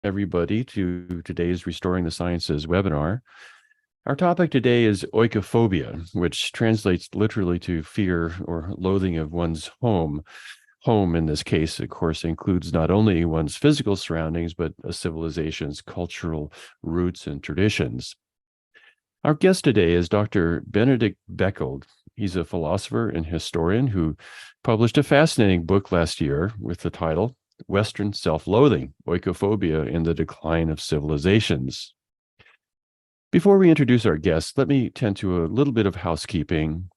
everybody to today's Restoring the Sciences webinar. Our topic today is oikophobia, which translates literally to fear or loathing of one's home. Home, in this case, of course, includes not only one's physical surroundings, but a civilization's cultural roots and traditions. Our guest today is Dr. Benedict Beckeld. He's a philosopher and historian who published a fascinating book last year with the title Western Self-Loathing, Oikophobia in the Decline of Civilizations. Before we introduce our guest, let me tend to a little bit of housekeeping.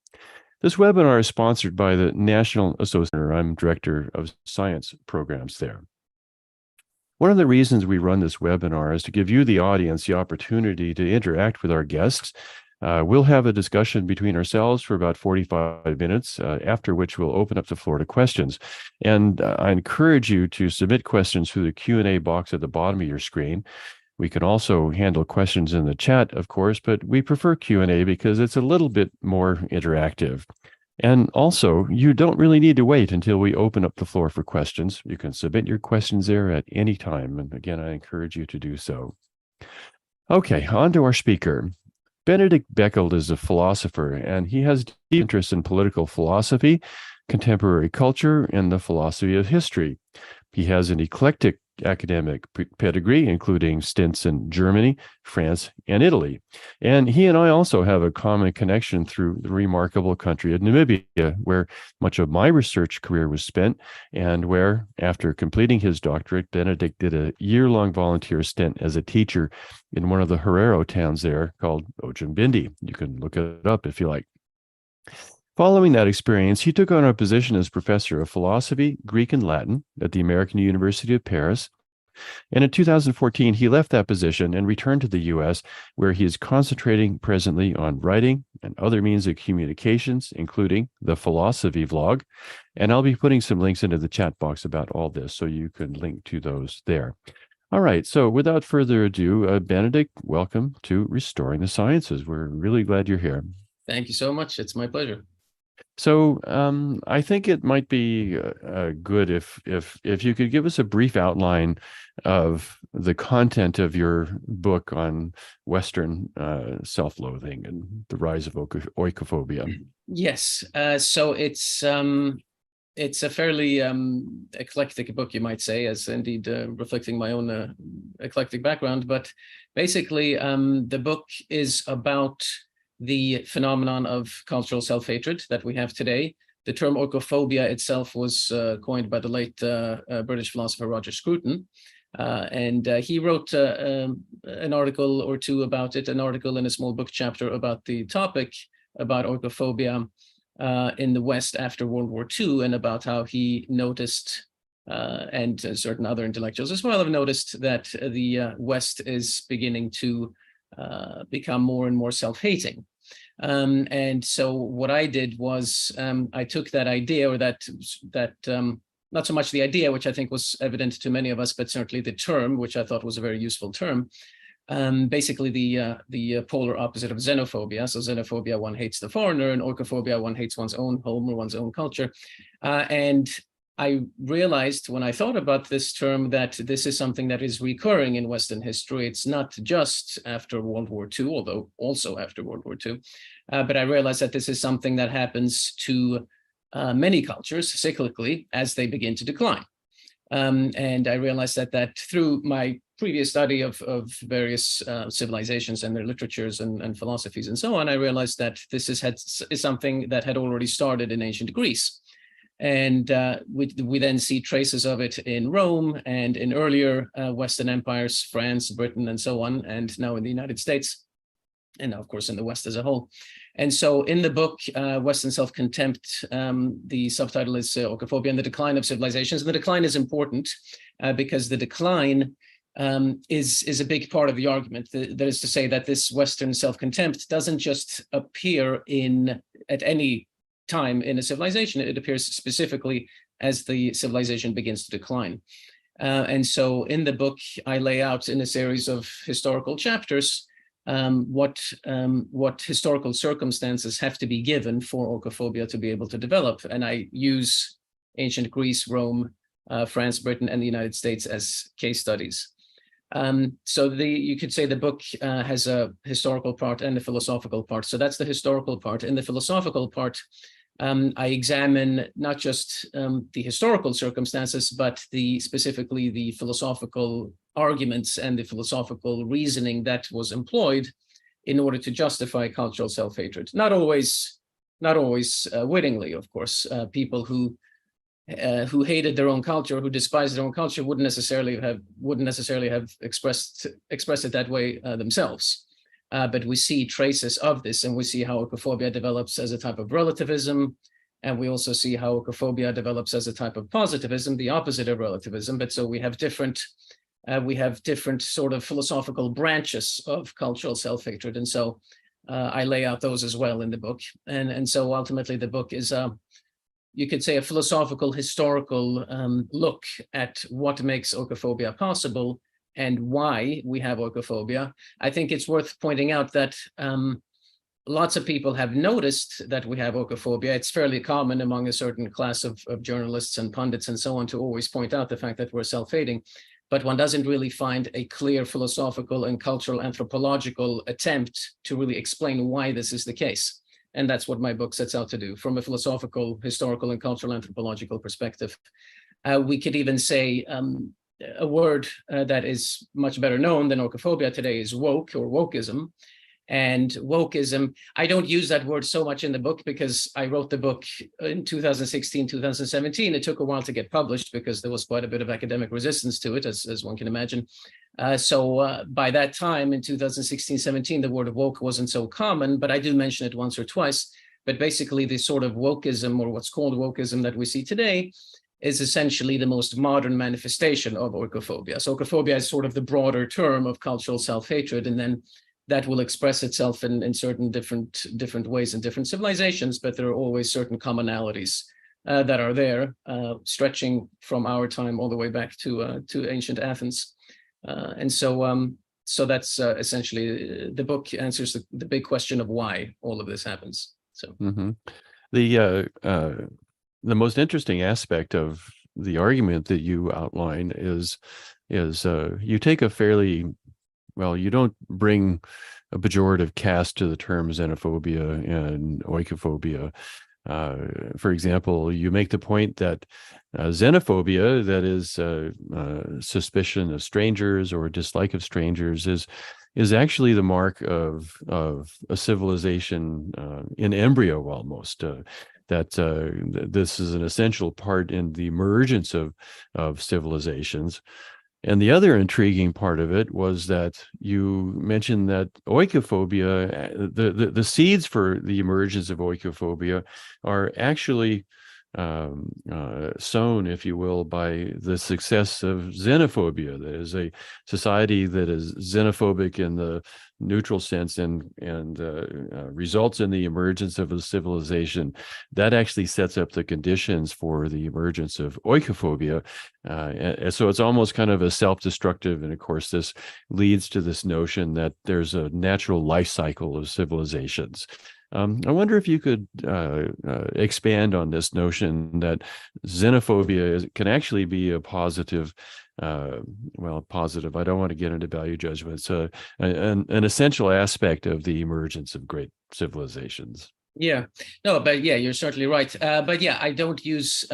This webinar is sponsored by the National Association. I'm Director of Science Programs there. One of the reasons we run this webinar is to give you, the audience, the opportunity to interact with our guests. We'll have a discussion between ourselves for about 45 minutes, after which we'll open up the floor to questions. And I encourage you to submit questions through the Q&A box at the bottom of your screen. We can also handle questions in the chat, of course, but we prefer Q&A because it's a little bit more interactive. And also, you don't really need to wait until we open up the floor for questions. You can submit your questions there at any time. And again, I encourage you to do so. Okay, on to our speaker. Benedict Beckeld is a philosopher, and he has deep interest in political philosophy, contemporary culture, and the philosophy of history. He has an eclectic academic pedigree, including stints in Germany, France, and Italy. And he and I also have a common connection through the remarkable country of Namibia, where much of my research career was spent, and where, after completing his doctorate, Benedict did a year-long volunteer stint as a teacher in one of the Herero towns there called Ojumbindi. You can look it up if you like. Following that experience, he took on a position as professor of philosophy, Greek, and Latin at the American University of Paris. And in 2014, he left that position and returned to the U.S., where he is concentrating presently on writing and other means of communications, including the philosophy vlog. And I'll be putting some links into the chat box about all this, so you can link to those there. All right, so without further ado, Benedict, welcome to Restoring the Sciences. We're really glad you're here. Thank you so much. It's my pleasure. So I think it might be good if you could give us a brief outline of the content of your book on Western self-loathing and the rise of oikophobia. Yes, so it's a fairly eclectic book, you might say, as indeed reflecting my own eclectic background. But basically, the book is about the phenomenon of cultural self-hatred that we have today. The term oikophobia itself was coined by the late British philosopher Roger Scruton. And he wrote an article or two about it, an article in a small book chapter about the topic about oikophobia in the West after World War II, and about how he noticed, and certain other intellectuals as well have noticed, that the West is beginning to become more and more self-hating. And so what I did was I took that idea, or that not so much the idea, which I think was evident to many of us, but certainly the term, which I thought was a very useful term, basically the polar opposite of xenophobia. So xenophobia, one hates the foreigner, and oikophobia, one hates one's own home or one's own culture. And I realized when I thought about this term that this is something that is recurring in Western history. It's not just after World War II, although also after World War II. But I realized that this is something that happens to many cultures cyclically as they begin to decline. And I realized that through my previous study of various civilizations and their literatures and philosophies and so on, I realized that this is something that had already started in ancient Greece. And we then see traces of it in Rome and in earlier Western empires, France, Britain, and so on, and now in the United States, and now, of course, in the West as a whole. And so in the book, Western Self-Contempt, the subtitle is Oikophobia and the Decline of Civilizations. And the decline is important because the decline is a big part of the argument. That is to say that this Western self-contempt doesn't just appear at any time in a civilization. It appears specifically as the civilization begins to decline. And so in the book, I lay out in a series of historical chapters what historical circumstances have to be given for oikophobia to be able to develop. And I use ancient Greece, Rome, France, Britain, and the United States as case studies. So you could say the book has a historical part and a philosophical part. So that's the historical part. In the philosophical part, I examine not just the historical circumstances, but specifically the philosophical arguments and the philosophical reasoning that was employed in order to justify cultural self-hatred. Not always wittingly, of course. People who hated their own culture, who despised their own culture, wouldn't necessarily have expressed it that way themselves. But we see traces of this, and we see how oikophobia develops as a type of relativism, and we also see how oikophobia develops as a type of positivism, the opposite of relativism. But so we have different sort of philosophical branches of cultural self-hatred, and so I lay out those as well in the book. And so ultimately, the book is you could say a philosophical, historical look at what makes oikophobia possible and why we have oikophobia. I think it's worth pointing out that lots of people have noticed that we have oikophobia. It's fairly common among a certain class of journalists and pundits and so on to always point out the fact that we're self-hating, but one doesn't really find a clear philosophical and cultural anthropological attempt to really explain why this is the case. And that's what my book sets out to do from a philosophical, historical, and cultural anthropological perspective. We could even say a word that is much better known than oikophobia today is woke or wokeism. And wokeism, I don't use that word so much in the book because I wrote the book in 2016, 2017. It took a while to get published because there was quite a bit of academic resistance to it, as one can imagine. So by that time in 2016, 17, the word woke wasn't so common, but I do mention it once or twice. But basically the sort of wokeism, or what's called wokeism that we see today, is essentially the most modern manifestation of oikophobia. So oikophobia is sort of the broader term of cultural self-hatred, and then that will express itself in certain different ways in different civilizations, but there are always certain commonalities that are there, stretching from our time all the way back to ancient Athens. And so that's essentially the book answers the big question of why all of this happens. So the most interesting aspect of the argument that you outline is you take a fairly, well, you don't bring a pejorative cast to the terms xenophobia and oikophobia. For example, you make the point that xenophobia, that is suspicion of strangers or dislike of strangers, is actually the mark of a civilization in embryo almost. That this is an essential part in the emergence of civilizations. And the other intriguing part of it was that you mentioned that oikophobia, the seeds for the emergence of oikophobia are actually sown, if you will, by the success of xenophobia. That is a society that is xenophobic in the neutral sense and results in the emergence of a civilization that actually sets up the conditions for the emergence of oikophobia. And so it's almost kind of a self-destructive, and of course this leads to this notion that there's a natural life cycle of civilizations. I wonder if you could expand on this notion that xenophobia can actually be a positive, positive, I don't want to get into value judgments, an essential aspect of the emergence of great civilizations. Yeah, no, but yeah, you're certainly right. But yeah, I don't use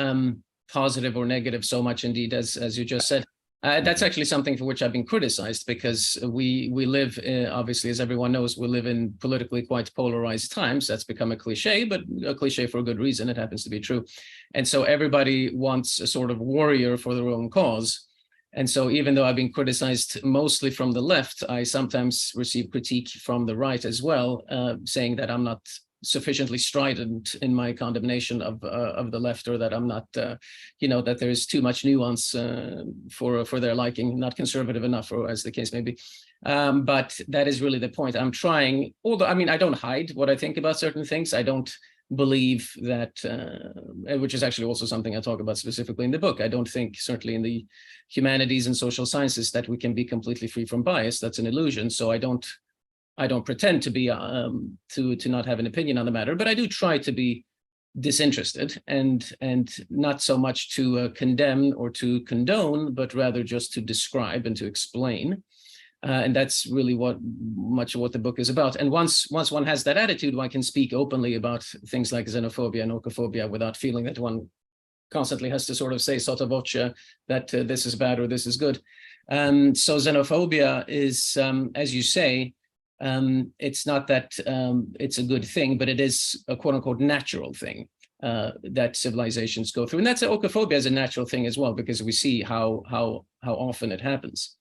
positive or negative so much, indeed, as you just said. That's actually something for which I've been criticized, because we live, obviously, as everyone knows, we live in politically quite polarized times. That's become a cliche, but a cliche for a good reason. It happens to be true. And so everybody wants a sort of warrior for their own cause. And so even though I've been criticized mostly from the left, I sometimes receive critique from the right as well, saying that I'm not sufficiently strident in my condemnation of the left, or that I'm not, that there is too much nuance for their liking, not conservative enough, or as the case may be. But that is really the point. I'm trying, although, I mean, I don't hide what I think about certain things. I don't believe that, which is actually also something I talk about specifically in the book. I don't think, certainly in the humanities and social sciences, that we can be completely free from bias. That's an illusion. So I don't pretend to be to not have an opinion on the matter, but I do try to be disinterested and not so much to condemn or to condone, but rather just to describe and to explain. And that's really much of what the book is about. And once one has that attitude, one can speak openly about things like xenophobia and oikophobia without feeling that one constantly has to sort of say sotto voce that this is bad or this is good. So xenophobia is, as you say, it's not that it's a good thing, but it is a quote unquote natural thing that civilizations go through. And that's oikophobia is a natural thing as well, because we see how often it happens.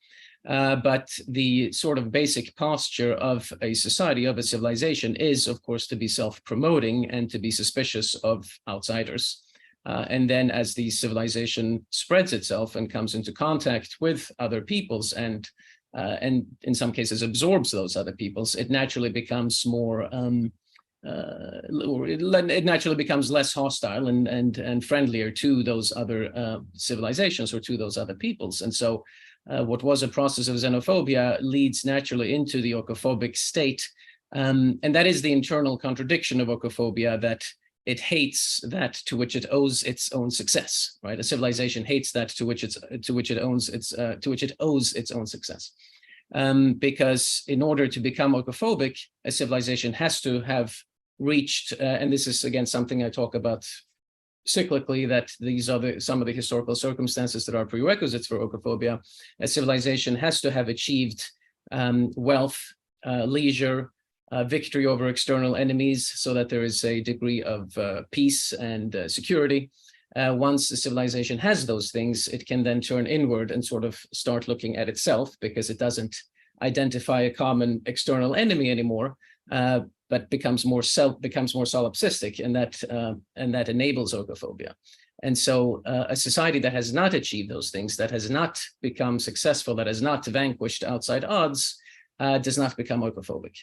But the sort of basic posture of a society, of a civilization, is, of course, to be self-promoting and to be suspicious of outsiders. And then as the civilization spreads itself and comes into contact with other peoples and in some cases absorbs those other peoples, it naturally becomes more, it naturally becomes less hostile and friendlier to those other civilizations or to those other peoples. And so what was a process of xenophobia leads naturally into the oikophobic state. And that is the internal contradiction of oikophobia, that it hates that to which it owes its own success, right? A civilization hates that to which it owes its own success. Because in order to become oikophobic, a civilization has to have reached, and this is again something I talk about cyclically, that these are some of the historical circumstances that are prerequisites for oikophobia. A civilization has to have achieved wealth, leisure, victory over external enemies, so that there is a degree of peace and security. Once the civilization has those things, it can then turn inward and sort of start looking at itself, because it doesn't identify a common external enemy anymore, but becomes more solipsistic, and that enables oikophobia. And so a society that has not achieved those things, that has not become successful, that has not vanquished outside odds, does not become oikophobic.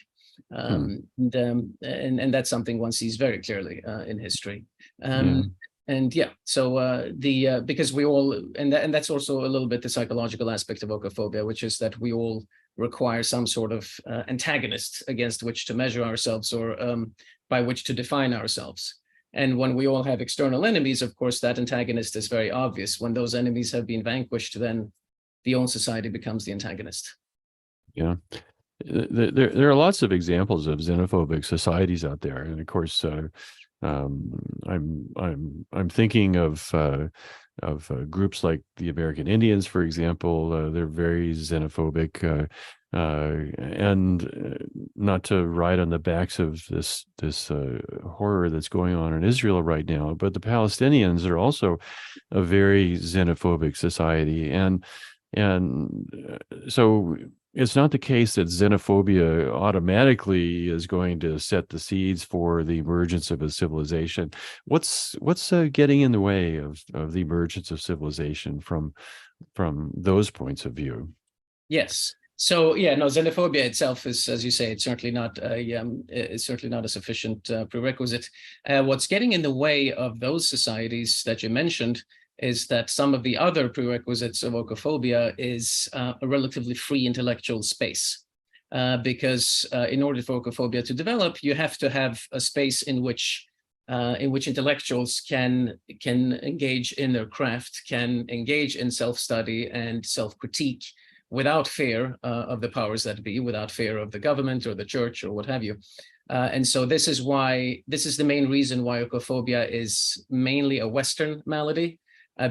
And that's something one sees very clearly in history. And yeah, so because we all, and that's also a little bit the psychological aspect of oikophobia, which is that we all require some sort of antagonist against which to measure ourselves, or by which to define ourselves. And when we all have external enemies, of course, that antagonist is very obvious. When those enemies have been vanquished, then the own society becomes the antagonist. Yeah. There are lots of examples of xenophobic societies out there, and of course, I'm thinking of groups like the American Indians, for example. They're very xenophobic, and not to ride on the backs of this horror that's going on in Israel right now, but the Palestinians are also a very xenophobic society, and so it's not the case that xenophobia automatically is going to set the seeds for the emergence of a civilization. What's getting in the way of the emergence of civilization from those points of view? Yes. So yeah, no, xenophobia itself is, as you say, it's certainly not a sufficient prerequisite. What's getting in the way of those societies that you mentioned is that some of the other prerequisites of oikophobia is a relatively free intellectual space. Because in order for oikophobia to develop, you have to have a space in which intellectuals can engage in their craft, can engage in self-study and self-critique without fear of the powers that be, without fear of the government or the church or what have you. And so this is the main reason why oikophobia is mainly a Western malady.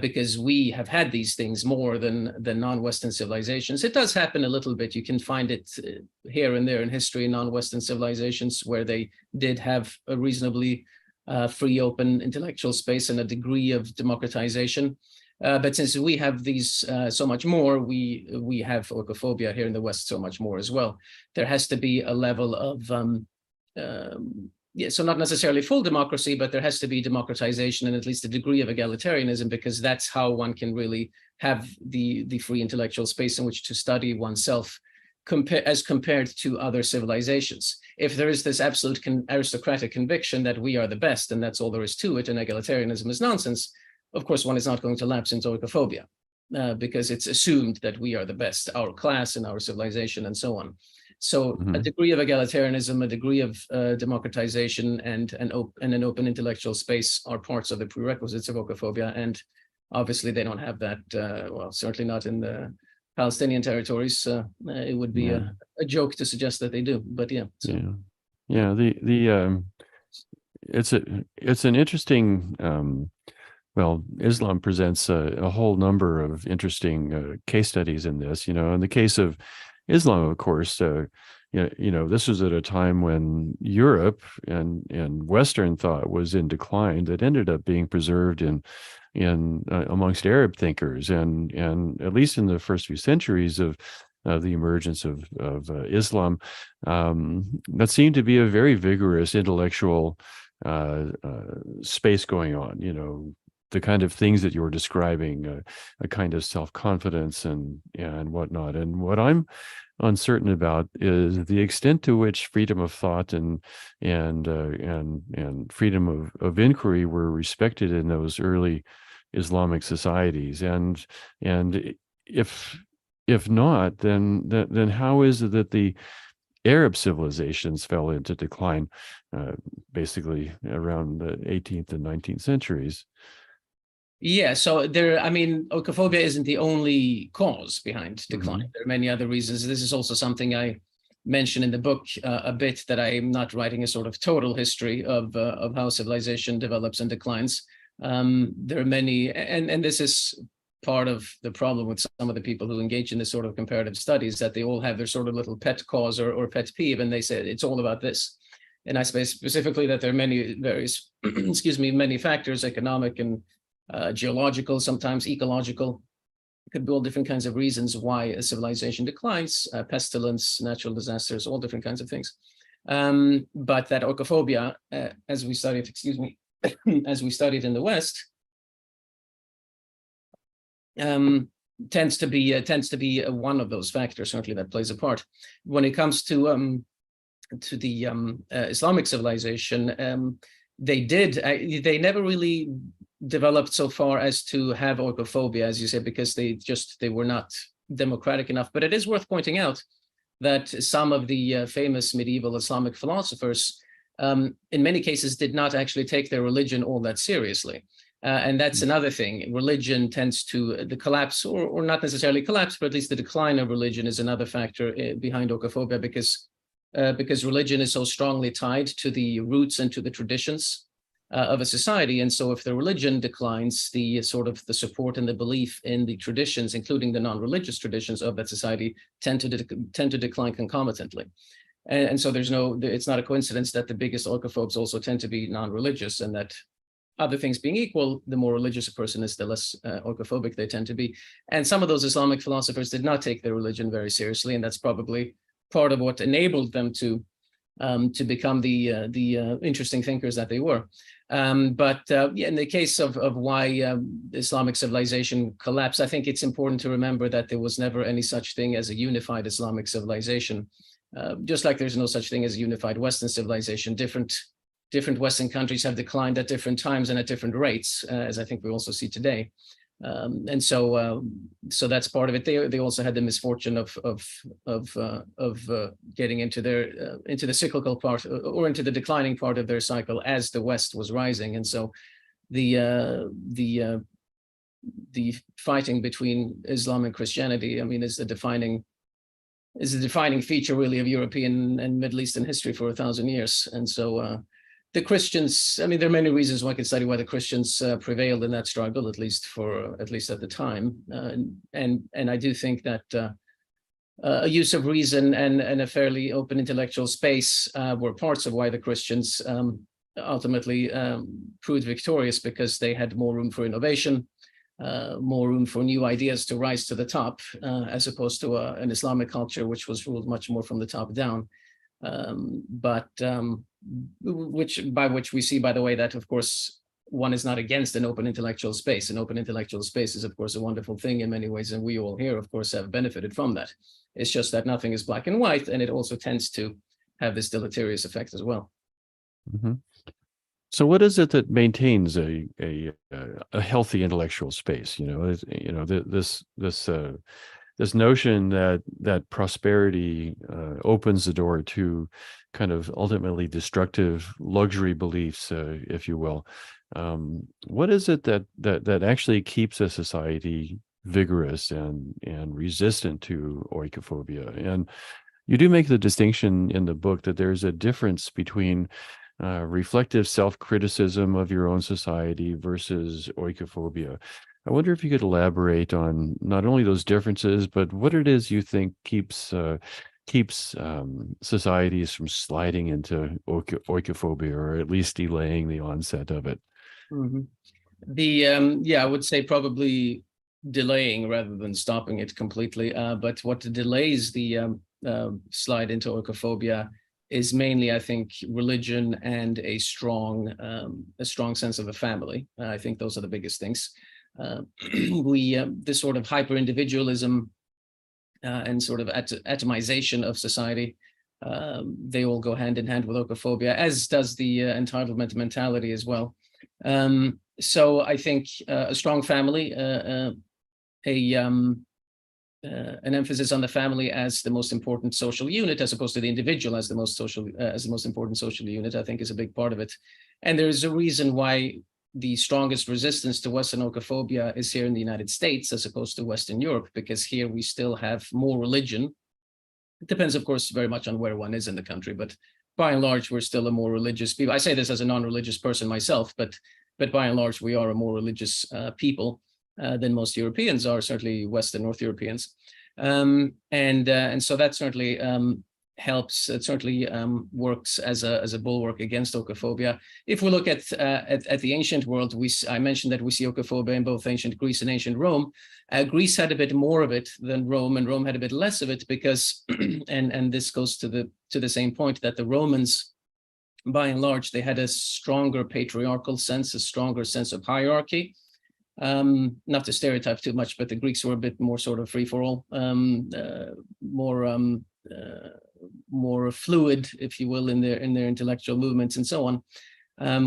Because we have had these things more than non-Western civilizations. It does happen a little bit. You can find it here and there in history in non-Western civilizations where they did have a reasonably free, open intellectual space and a degree of democratization. But since we have these so much more, we have oikophobia here in the West so much more as well. There has to be a level of so not necessarily full democracy, but there has to be democratization and at least a degree of egalitarianism, because that's how one can really have the free intellectual space in which to study oneself as compared to other civilizations. If there is this absolute aristocratic conviction that we are the best and that's all there is to it, and egalitarianism is nonsense, of course, one is not going to lapse into oikophobia because it's assumed that we are the best, our class and our civilization and so on. So a degree of egalitarianism, a degree of democratization, and an open intellectual space are parts of the prerequisites of oikophobia. And obviously they don't have that, well, certainly not in the Palestinian territories. It would be a joke to suggest that they do, but yeah. So. Yeah. It's an interesting, well, Islam presents a whole number of interesting case studies in this. In the case of Islam, of course, this was at a time when Europe and Western thought was in decline that ended up being preserved in amongst Arab thinkers, and at least in the first few centuries of the emergence of Islam, that seemed to be a very vigorous intellectual space going on. The kind of things that you were describing, a kind of self-confidence and whatnot. And what I'm uncertain about is the extent to which freedom of thought and freedom of inquiry were respected in those early Islamic societies. And if not, then how is it that the Arab civilizations fell into decline, basically around the 18th and 19th centuries? Yeah, so oikophobia isn't the only cause behind decline. There are many other reasons. This is also something I mention in the book a bit, that I'm not writing a sort of total history of how civilization develops and declines. There are many, and this is part of the problem with some of the people who engage in this sort of comparative studies, that they all have their sort of little pet cause or pet peeve, and they say it's all about this. And I say specifically that there are many various, many factors, economic and geological, sometimes ecological. It could be all different kinds of reasons why a civilization declines, pestilence, natural disasters, all different kinds of things. But that oikophobia, as we studied, as we studied in the West, tends to be one of those factors, certainly, that plays a part. When it comes to the Islamic civilization, they never really developed so far as to have oikophobia, as you said, because they were not democratic enough. But it is worth pointing out that some of the famous medieval Islamic philosophers, in many cases, did not actually take their religion all that seriously. And that's another thing. Religion tends to, the collapse, or not necessarily collapse, but at least the decline of religion is another factor behind oikophobia, because religion is so strongly tied to the roots and to the traditions of a society. And so if the religion declines, the support and the belief in the traditions, including the non-religious traditions of that society, tend to decline concomitantly. And so it's not a coincidence that the biggest oikophobes also tend to be non-religious, and that other things being equal, the more religious a person is, the less oikophobic they tend to be. And some of those Islamic philosophers did not take their religion very seriously, and that's probably part of what enabled them to become the interesting thinkers that they were. But in the case of why Islamic civilization collapsed, I think it's important to remember that there was never any such thing as a unified Islamic civilization. Just like there's no such thing as a unified Western civilization. Different Western countries have declined at different times and at different rates, as I think we also see today. And so that's part of it. They also had the misfortune of getting into the cyclical part, or into the declining part of their cycle as the West was rising. And so the fighting between Islam and Christianity, is the defining feature, really, of European and Middle Eastern history for 1,000 years. And so the Christians, there are many reasons one can study why the Christians prevailed in that struggle, at least at the time. And I do think that a use of reason and a fairly open intellectual space were parts of why the Christians ultimately proved victorious, because they had more room for innovation, more room for new ideas to rise to the top, as opposed to an Islamic culture which was ruled much more from the top down. Which we see, by the way, that of course one is not against an open intellectual space. An open intellectual space is, of course, a wonderful thing in many ways, and we all here, of course, have benefited from that. It's just that nothing is black and white, and it also tends to have this deleterious effect as well. Mm-hmm. So, what is it that maintains a healthy intellectual space? This this notion that prosperity opens the door to kind of ultimately destructive luxury beliefs, if you will. What is it that actually keeps a society vigorous and resistant to oikophobia? And you do make the distinction in the book that there's a difference between reflective self-criticism of your own society versus oikophobia. I wonder if you could elaborate on not only those differences, but what it is you think keeps societies from sliding into oikophobia, or at least delaying the onset of it. Mhm. I would say probably delaying rather than stopping it completely. But what delays the slide into oikophobia is mainly, I think, religion and a strong sense of a family. I think those are the biggest things. This sort of hyper individualism and sort of atomization of society, they all go hand in hand with oikophobia, as does the entitlement mentality as well. So I think a strong family, an emphasis on the family as the most important social unit, as opposed to the individual as the most important social unit, I think is a big part of it. And there is a reason why the strongest resistance to Western oikophobia is here in the United States, as opposed to Western Europe, because here we still have more religion. It depends, of course, very much on where one is in the country, but by and large, we're still a more religious people. I say this as a non-religious person myself, but by and large, we are a more religious people than most Europeans are, certainly West and North Europeans. And so that certainly helps. It certainly works as a bulwark against oikophobia. If we look at the ancient world, I mentioned that we see oikophobia in both ancient Greece and ancient Rome. Greece had a bit more of it than Rome, and Rome had a bit less of it because, and this goes to the same point, that the Romans, by and large, they had a stronger patriarchal sense, a stronger sense of hierarchy. Not to stereotype too much, but the Greeks were a bit more sort of free for all, more fluid, if you will, in their intellectual movements and so on.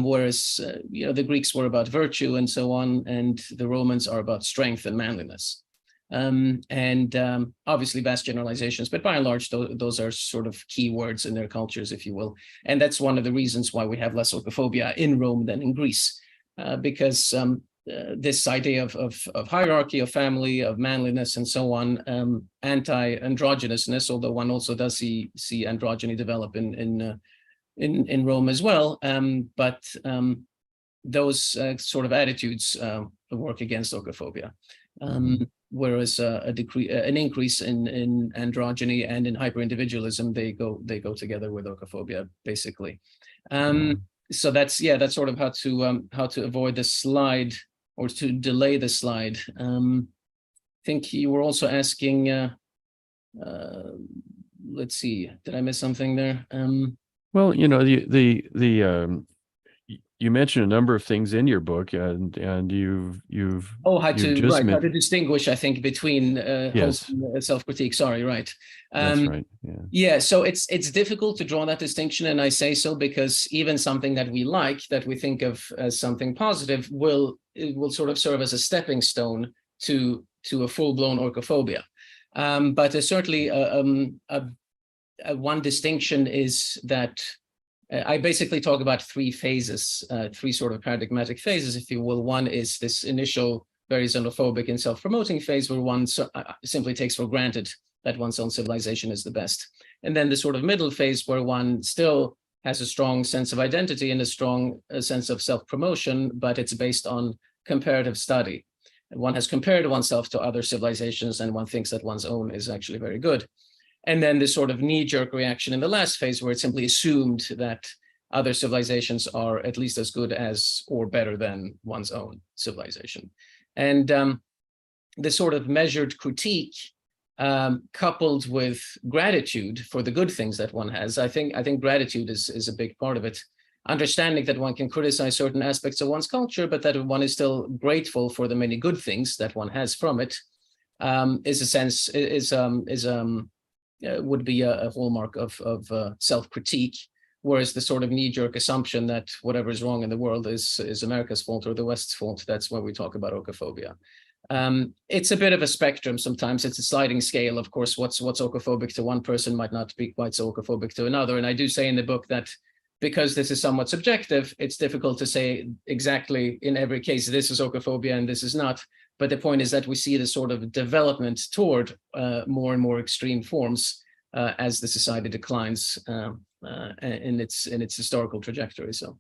Whereas the Greeks were about virtue and so on, and the Romans are about strength and manliness. Obviously vast generalizations, but by and large, those are sort of key words in their cultures, if you will. And that's one of the reasons why we have less oikophobia in Rome than in Greece, because this idea of hierarchy, of family, of manliness, and so on, anti-androgynousness, although one also does see androgyny develop in Rome as well. But those sort of attitudes work against oikophobia. Whereas an increase in androgyny and in hyper-individualism, they go together with oikophobia, basically. So that's sort of how to avoid the slide, or to delay the slide. I think you were also asking, let's see, did I miss something there? Well, you mentioned a number of things in your book, and you've how to distinguish, I think, between yes, self-critique. Sorry, right. That's right. Yeah. So it's difficult to draw that distinction, and I say so because even something that we like, that we think of as something positive, will sort of serve as a stepping stone to a full-blown oikophobia. But certainly one distinction is that I basically talk about three phases, three sort of paradigmatic phases, if you will. One is this initial, very xenophobic and self-promoting phase, where one simply takes for granted that one's own civilization is the best. And then the sort of middle phase, where one still has a strong sense of identity and a strong sense of self-promotion, but it's based on comparative study. One has compared oneself to other civilizations, and one thinks that one's own is actually very good. And then this sort of knee-jerk reaction in the last phase, where it's simply assumed that other civilizations are at least as good as or better than one's own civilization. And this sort of measured critique, coupled with gratitude for the good things that one has, I think gratitude is a big part of it. Understanding that one can criticize certain aspects of one's culture, but that one is still grateful for the many good things that one has from it, would be a hallmark of self-critique, whereas the sort of knee-jerk assumption that whatever is wrong in the world is America's fault or the West's fault, that's when we talk about oikophobia. It's a bit of a spectrum. Sometimes it's a sliding scale. Of course, what's oikophobic to one person might not be quite so oikophobic to another. And I do say in the book that because this is somewhat subjective, it's difficult to say exactly in every case, this is oikophobia and this is not. But the point is that we see the sort of development toward more and more extreme forms as the society declines in its historical trajectory. So,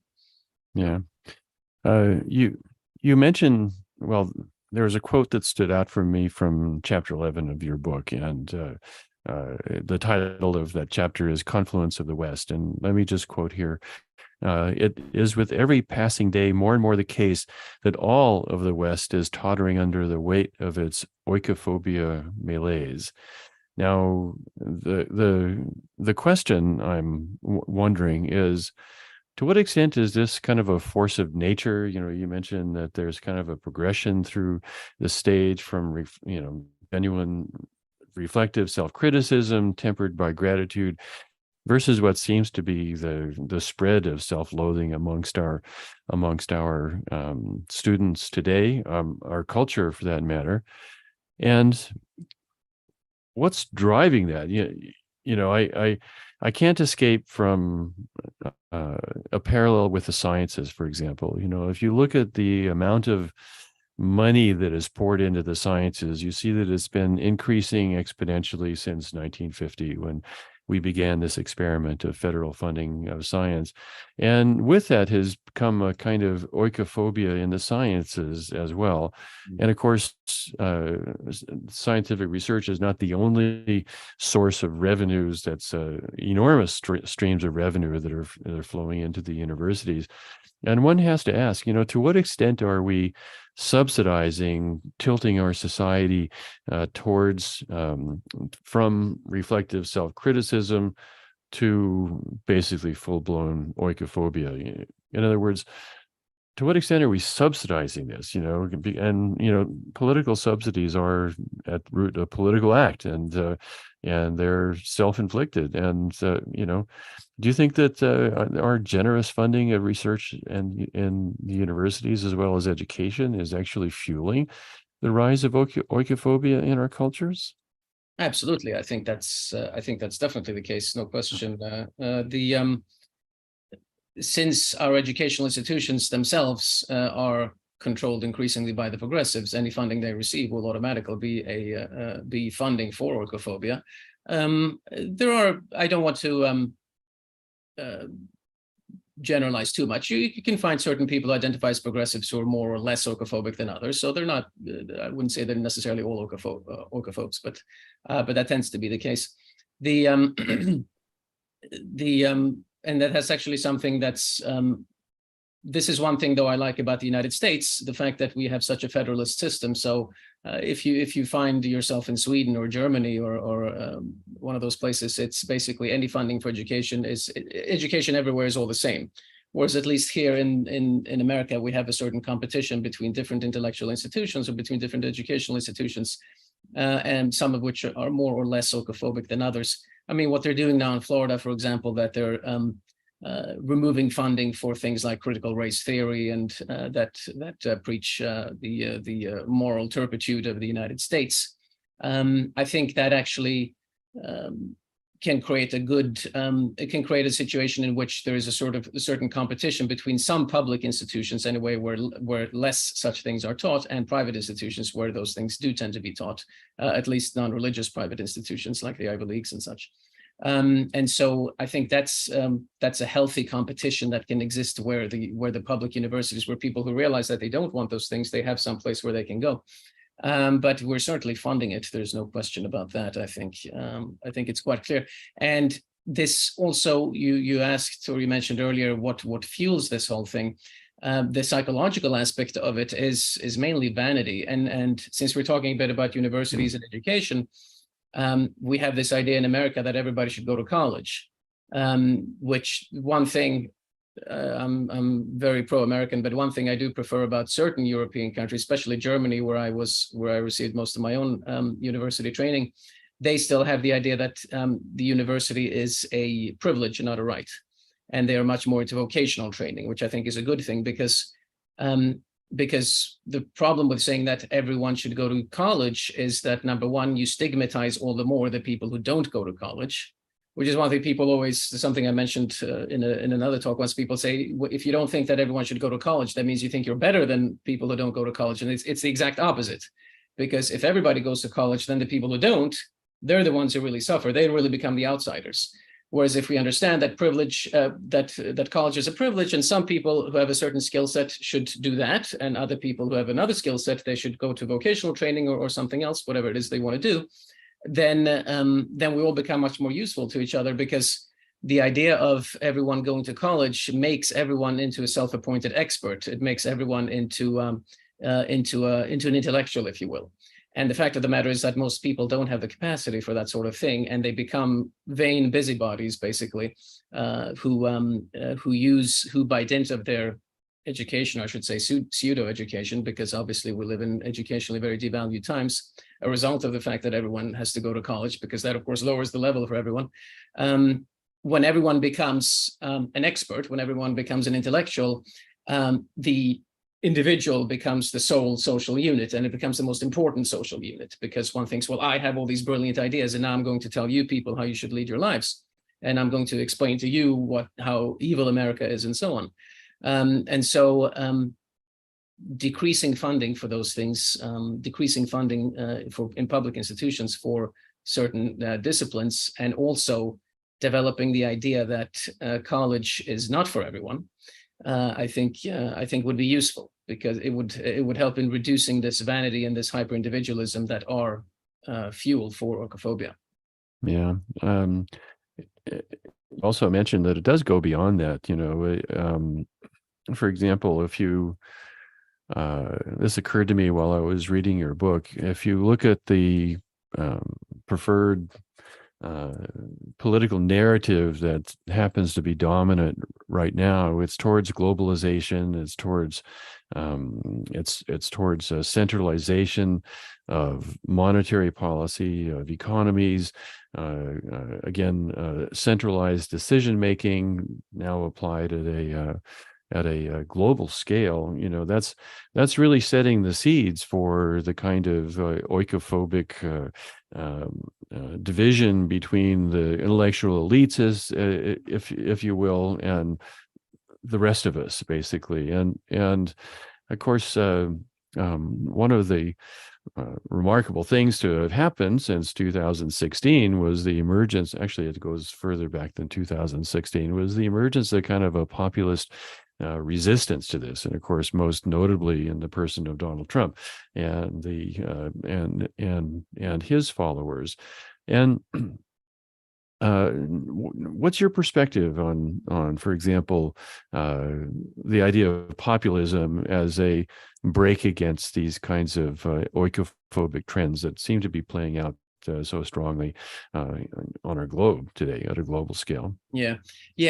yeah, you mentioned, well, there was a quote that stood out for me from chapter 11 of your book, and the title of that chapter is "Confluence of the West." And let me just quote here. It is with every passing day more and more the case that all of the West is tottering under the weight of its oikophobia malaise. Now, the question I'm wondering is, to what extent is this kind of a force of nature? You know, you mentioned that there's kind of a progression through the stage from, genuine reflective self-criticism tempered by gratitude versus what seems to be the spread of self-loathing amongst our students today, our culture for that matter. And what's driving that? I can't escape from a parallel with the sciences, for example. You know, if you look at the amount of money that is poured into the sciences, you see that it's been increasing exponentially since 1950, when we began this experiment of federal funding of science. And with that has come a kind of oikophobia in the sciences as well. And of course, scientific research is not the only source of revenues. That's enormous streams of revenue that are flowing into the universities. And one has to ask, to what extent are we subsidizing, tilting our society towards from reflective self-criticism to basically full-blown oikophobia? In other words, to what extent are we subsidizing this? And political subsidies are at root a political act, and they're self-inflicted. And do you think that our generous funding of research and in the universities as well as education is actually fueling the rise of oikophobia in our cultures? absolutely, I think that's definitely the case, no question. Since our educational institutions themselves are controlled increasingly by the progressives, any funding they receive will automatically be funding for oikophobia. I don't want to generalize too much. You can find certain people who identify as progressives who are more or less oikophobic than others. So they're not, I wouldn't say they're necessarily all oikophobes, but that tends to be the case. And that has actually something that's, this is one thing though I like about the United States, the fact that we have such a federalist system. So if you find yourself in Sweden or Germany or one of those places, it's basically any funding for education everywhere is all the same. Whereas at least here in America, we have a certain competition between different intellectual institutions or between different educational institutions, and some of which are more or less oikophobic than others. I mean, what they're doing now in Florida, for example, that they're removing funding for things like critical race theory and that preach the moral turpitude of the United States. I think that actually can create it can create a situation in which there is a certain competition between some public institutions anyway, where less such things are taught, and private institutions where those things do tend to be taught, at least non-religious private institutions like the Ivy Leagues and such. And so I think that's a healthy competition that can exist where the public universities, where people who realize that they don't want those things, they have some place where they can go. But we're certainly funding it. There's no question about that. I think it's quite clear. And this also, you asked, or you mentioned earlier, what fuels this whole thing. The psychological aspect of it is mainly vanity. And since we're talking a bit about universities and education, we have this idea in America that everybody should go to college, which one thing, I'm very pro-American, but one thing I do prefer about certain European countries, especially Germany, where I received most of my own university training, they still have the idea that the university is a privilege and not a right. And they are much more into vocational training, which I think is a good thing, because because the problem with saying that everyone should go to college is that, number one, you stigmatize all the more the people who don't go to college, which is one thing people always, something I mentioned in another talk once. People say, if you don't think that everyone should go to college, that means you think you're better than people who don't go to college. And it's the exact opposite, because if everybody goes to college, then the people who don't, they're the ones who really suffer. They really become the outsiders. Whereas if we understand that privilege, that college is a privilege, and some people who have a certain skill set should do that, and other people who have another skill set, they should go to vocational training or something else, whatever it is they want to do, then we all become much more useful to each other, because the idea of everyone going to college makes everyone into a self-appointed expert. It makes everyone into an intellectual, if you will. And the fact of the matter is that most people don't have the capacity for that sort of thing, and they become vain busybodies, basically, who by dint of their education, I should say pseudo education, because obviously we live in educationally very devalued times, a result of the fact that everyone has to go to college, because that of course lowers the level for everyone. When everyone becomes an expert, when everyone becomes an intellectual, the individual becomes the sole social unit, and it becomes the most important social unit, because one thinks, well, I have all these brilliant ideas, and now I'm going to tell you people how you should lead your lives, and I'm going to explain to you how evil America is, and so on. And so decreasing funding for those things, decreasing funding in public institutions for certain disciplines, and also developing the idea that college is not for everyone, I think would be useful, because it would help in reducing this vanity and this hyper individualism that are fuel for oikophobia. Yeah. Also mentioned that it does go beyond that. You know, for example, if you this occurred to me while I was reading your book. If you look at the preferred political narrative that happens to be dominant right now, it's towards globalization, it's towards centralization of monetary policy, of economies, centralized decision making now applied at a global scale. You know, that's really setting the seeds for the kind of oikophobic division between the intellectual elites, if you will, and the rest of us, basically. And of course, one of the remarkable things to have happened since 2016 was the emergence, actually it goes further back than 2016, was the emergence of kind of a populist resistance to this, and of course, most notably in the person of Donald Trump and and his followers. And what's your perspective on, for example, the idea of populism as a break against these kinds of oikophobic trends that seem to be playing out so strongly on our globe today at a global scale? Yeah,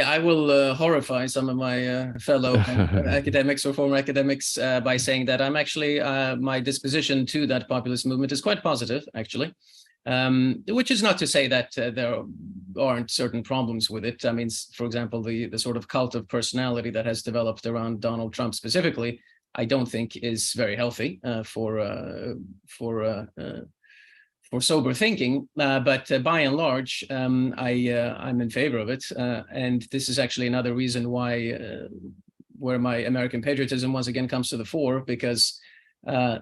I will horrify some of my fellow academics or former academics by saying that I'm actually, my disposition to that populist movement is quite positive, actually. Which is not to say that there aren't certain problems with it. I mean, for example, the sort of cult of personality that has developed around Donald Trump specifically, I don't think is very healthy for sober thinking. But by and large, I'm in favor of it. And this is actually another reason why where my American patriotism once again comes to the fore, because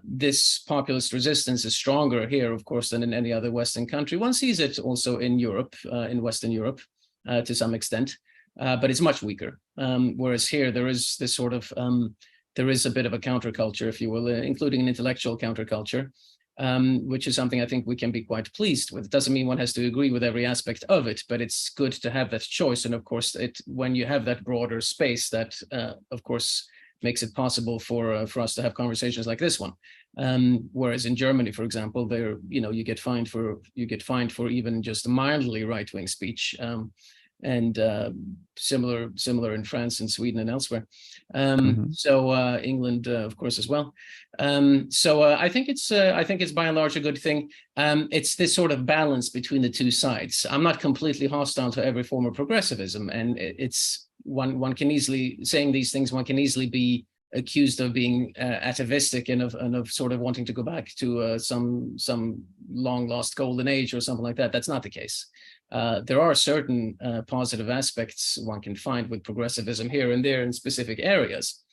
this populist resistance is stronger here, of course, than in any other Western country. One sees it also in Europe, in Western Europe, to some extent, but it's much weaker. Whereas here, there is this sort of, there is a bit of a counterculture, if you will, including an intellectual counterculture, which is something I think we can be quite pleased with. It doesn't mean one has to agree with every aspect of it, but it's good to have that choice. And of course, when you have that broader space, that, of course, makes it possible for us to have conversations like this one. Whereas in Germany, for example, there, you get fined for even just mildly right-wing speech, and similar in France and Sweden and elsewhere. So England, of course, as well. So I think it's by and large a good thing. It's this sort of balance between the two sides. I'm not completely hostile to every form of progressivism, and it's one can easily, saying these things, one can easily be accused of being atavistic and of sort of wanting to go back to some long lost golden age or something like that. That's not the case. There are certain positive aspects one can find with progressivism here and there in specific areas.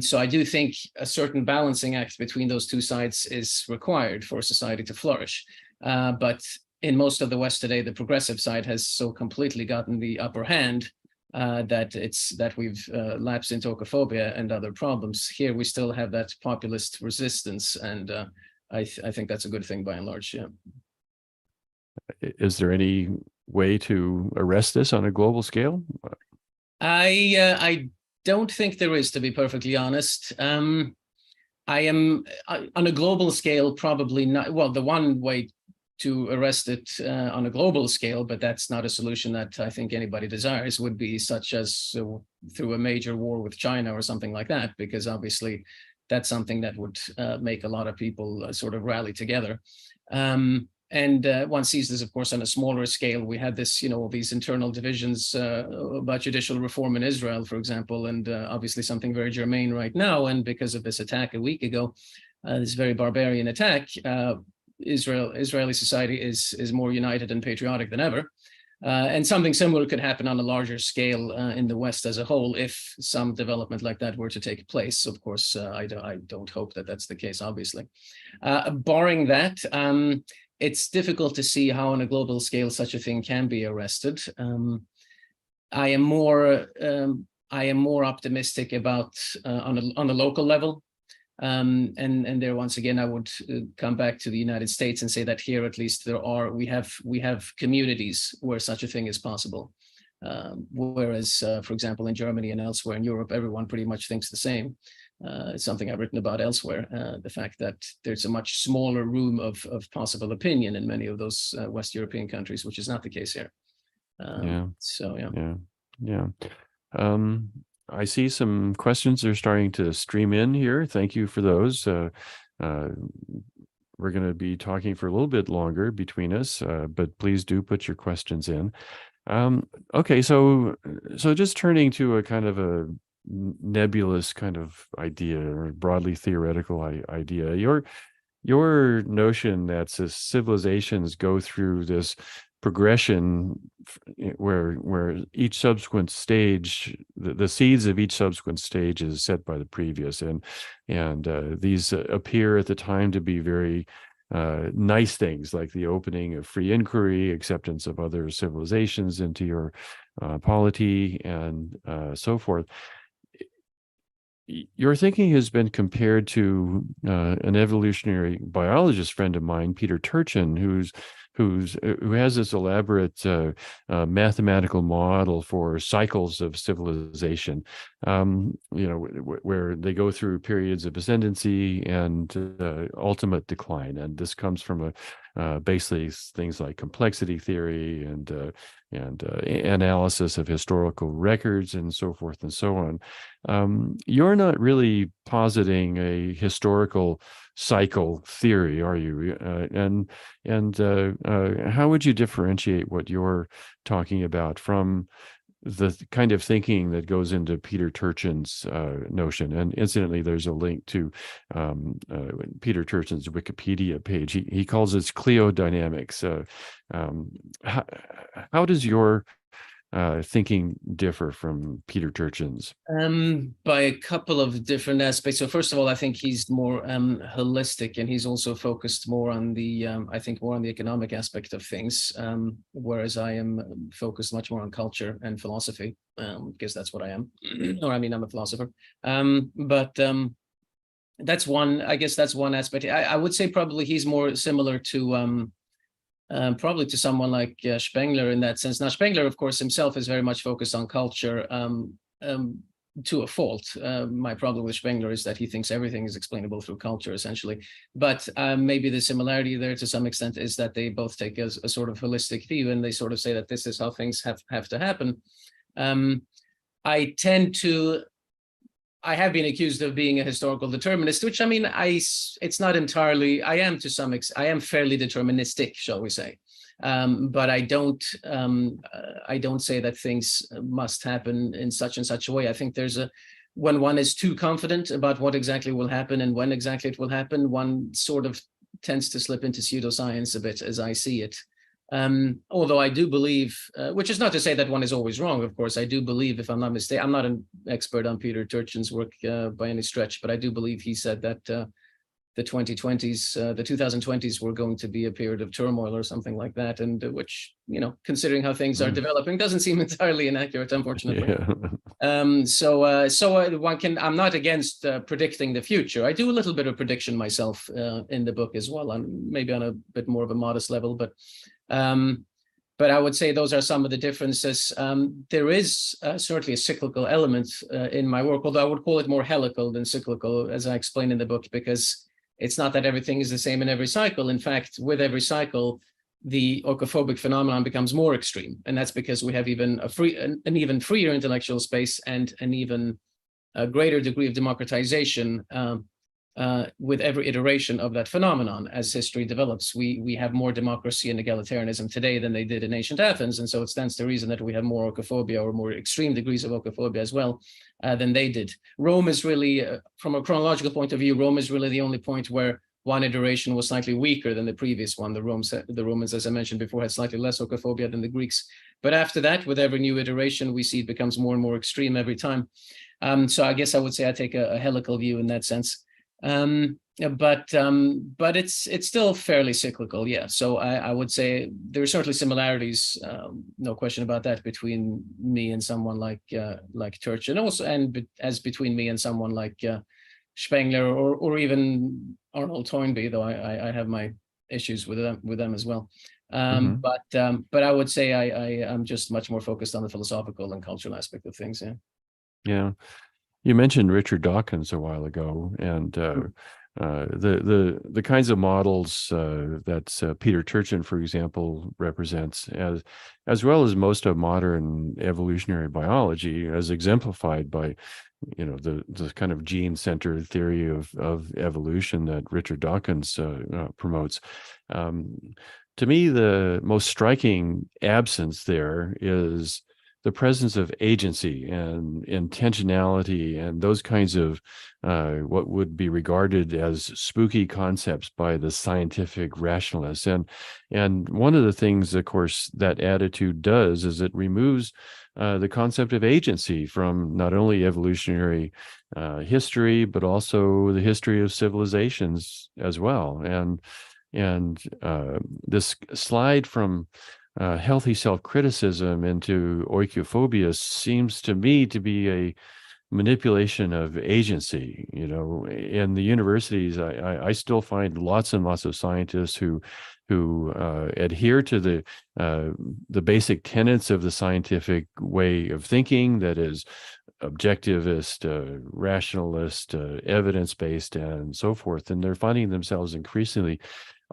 So I do think a certain balancing act between those two sides is required for society to flourish. But in most of the West today, the progressive side has so completely gotten the upper hand that we've lapsed into oikophobia and other problems. Here we still have that populist resistance, and I think that's a good thing by and large. Yeah. Is there any way to arrest this on a global scale? I don't think there is, to be perfectly honest. I am on a global scale, probably not. Well, the one way to arrest it on a global scale, but that's not a solution that I think anybody desires, would be such as through a major war with China or something like that, because obviously that's something that would make a lot of people sort of rally together. And one sees this, of course, on a smaller scale. We had this, these internal divisions about judicial reform in Israel, for example, and obviously something very germane right now. And because of this attack a week ago, this very barbarian attack, Israeli society is more united and patriotic than ever. And something similar could happen on a larger scale in the West as a whole if some development like that were to take place. Of course, I don't hope that that's the case, obviously. Barring that, it's difficult to see how on a global scale such a thing can be arrested. I am more optimistic about on a local level. And there, once again, I would come back to the United States and say that here, at least, we have communities where such a thing is possible. Whereas, for example, in Germany and elsewhere in Europe, everyone pretty much thinks the same. It's something I've written about elsewhere, the fact that there's a much smaller room of possible opinion in many of those West European countries, which is not the case here. So, yeah. Yeah. I see some questions are starting to stream in here. Thank you for those. We're going to be talking for a little bit longer between us, but please do put your questions in. Okay, so just turning to a kind of a nebulous kind of idea or broadly theoretical idea, your notion that civilizations go through this progression where each subsequent stage, the seeds of each subsequent stage is set by the previous, and these appear at the time to be very nice things, like the opening of free inquiry, acceptance of other civilizations into your polity, and so forth. Your thinking has been compared to an evolutionary biologist friend of mine, Peter Turchin, who has this elaborate mathematical model for cycles of civilization, where they go through periods of ascendancy and ultimate decline. And this comes from basically things like complexity theory and analysis of historical records and so forth and so on. You're not really positing a historical cycle theory, are you? And how would you differentiate what you're talking about from the kind of thinking that goes into Peter Turchin's notion? And incidentally, there's a link to Peter Turchin's Wikipedia page. He calls it cleodynamics. How does your thinking differ from Peter Turchin's? By a couple of different aspects. So first of all, I think he's more holistic, and he's also focused more on the, I think, more on the economic aspect of things, whereas I am focused much more on culture and philosophy, because that's what I am. Or I mean, I'm a philosopher. But that's one, I guess that's one aspect. I would say probably he's more similar to probably to someone like Spengler in that sense. Now, Spengler, of course, himself is very much focused on culture to a fault. My problem with Spengler is that he thinks everything is explainable through culture, essentially. But maybe the similarity there to some extent is that they both take a sort of holistic view, and they sort of say that this is how things have to happen. I have been accused of being a historical determinist, which, I mean, it's not entirely. I am fairly deterministic, shall we say, but I don't say that things must happen in such and such a way. I think there's when one is too confident about what exactly will happen and when exactly it will happen, one sort of tends to slip into pseudoscience a bit, as I see it. Although I do believe, which is not to say that one is always wrong, of course, I do believe, if I'm not mistaken, I'm not an expert on Peter Turchin's work by any stretch, but I do believe he said that the 2020s were going to be a period of turmoil or something like that, and which, considering how things are developing, doesn't seem entirely inaccurate, unfortunately. Yeah. So one can, I'm not against predicting the future. I do a little bit of prediction myself in the book as well, maybe on a bit more of a modest level, but I would say those are some of the differences. There is certainly a cyclical element in my work, although I would call it more helical than cyclical, as I explain in the book, because it's not that everything is the same in every cycle. In fact, with every cycle, the oikophobic phenomenon becomes more extreme. And that's because we have even an even freer intellectual space and an even greater degree of democratization with every iteration of that phenomenon. As history develops, we have more democracy and egalitarianism today than they did in ancient Athens. And so it stands to reason that we have more oikophobia, or more extreme degrees of oikophobia as well, than they did. Rome is really, from a chronological point of view, Rome is really the only point where one iteration was slightly weaker than the previous one. The Romans, as I mentioned before, had slightly less oikophobia than the Greeks. But after that, with every new iteration, we see it becomes more and more extreme every time. So I guess I would say I take a helical view in that sense. But it's still fairly cyclical, yeah. So I would say there are certainly similarities, no question about that, between me and someone like Turchin, also, and as between me and someone like Spengler or even Arnold Toynbee, though I have my issues with them as well. But I would say I'm just much more focused on the philosophical and cultural aspect of things. Yeah. Yeah. You mentioned Richard Dawkins a while ago, and the kinds of models that Peter Turchin, for example, represents, as well as most of modern evolutionary biology, as exemplified by the kind of gene-centered theory of evolution that Richard Dawkins promotes. To me, the most striking absence there is the presence of agency and intentionality and those kinds of what would be regarded as spooky concepts by the scientific rationalists. And one of the things, of course, that attitude does is it removes the concept of agency from not only evolutionary history, but also the history of civilizations as well. And this slide from healthy self-criticism into oikophobia seems to me to be a manipulation of agency. In the universities, I still find lots and lots of scientists who adhere to the basic tenets of the scientific way of thinking, that is objectivist, rationalist, evidence-based, and so forth. And they're finding themselves increasingly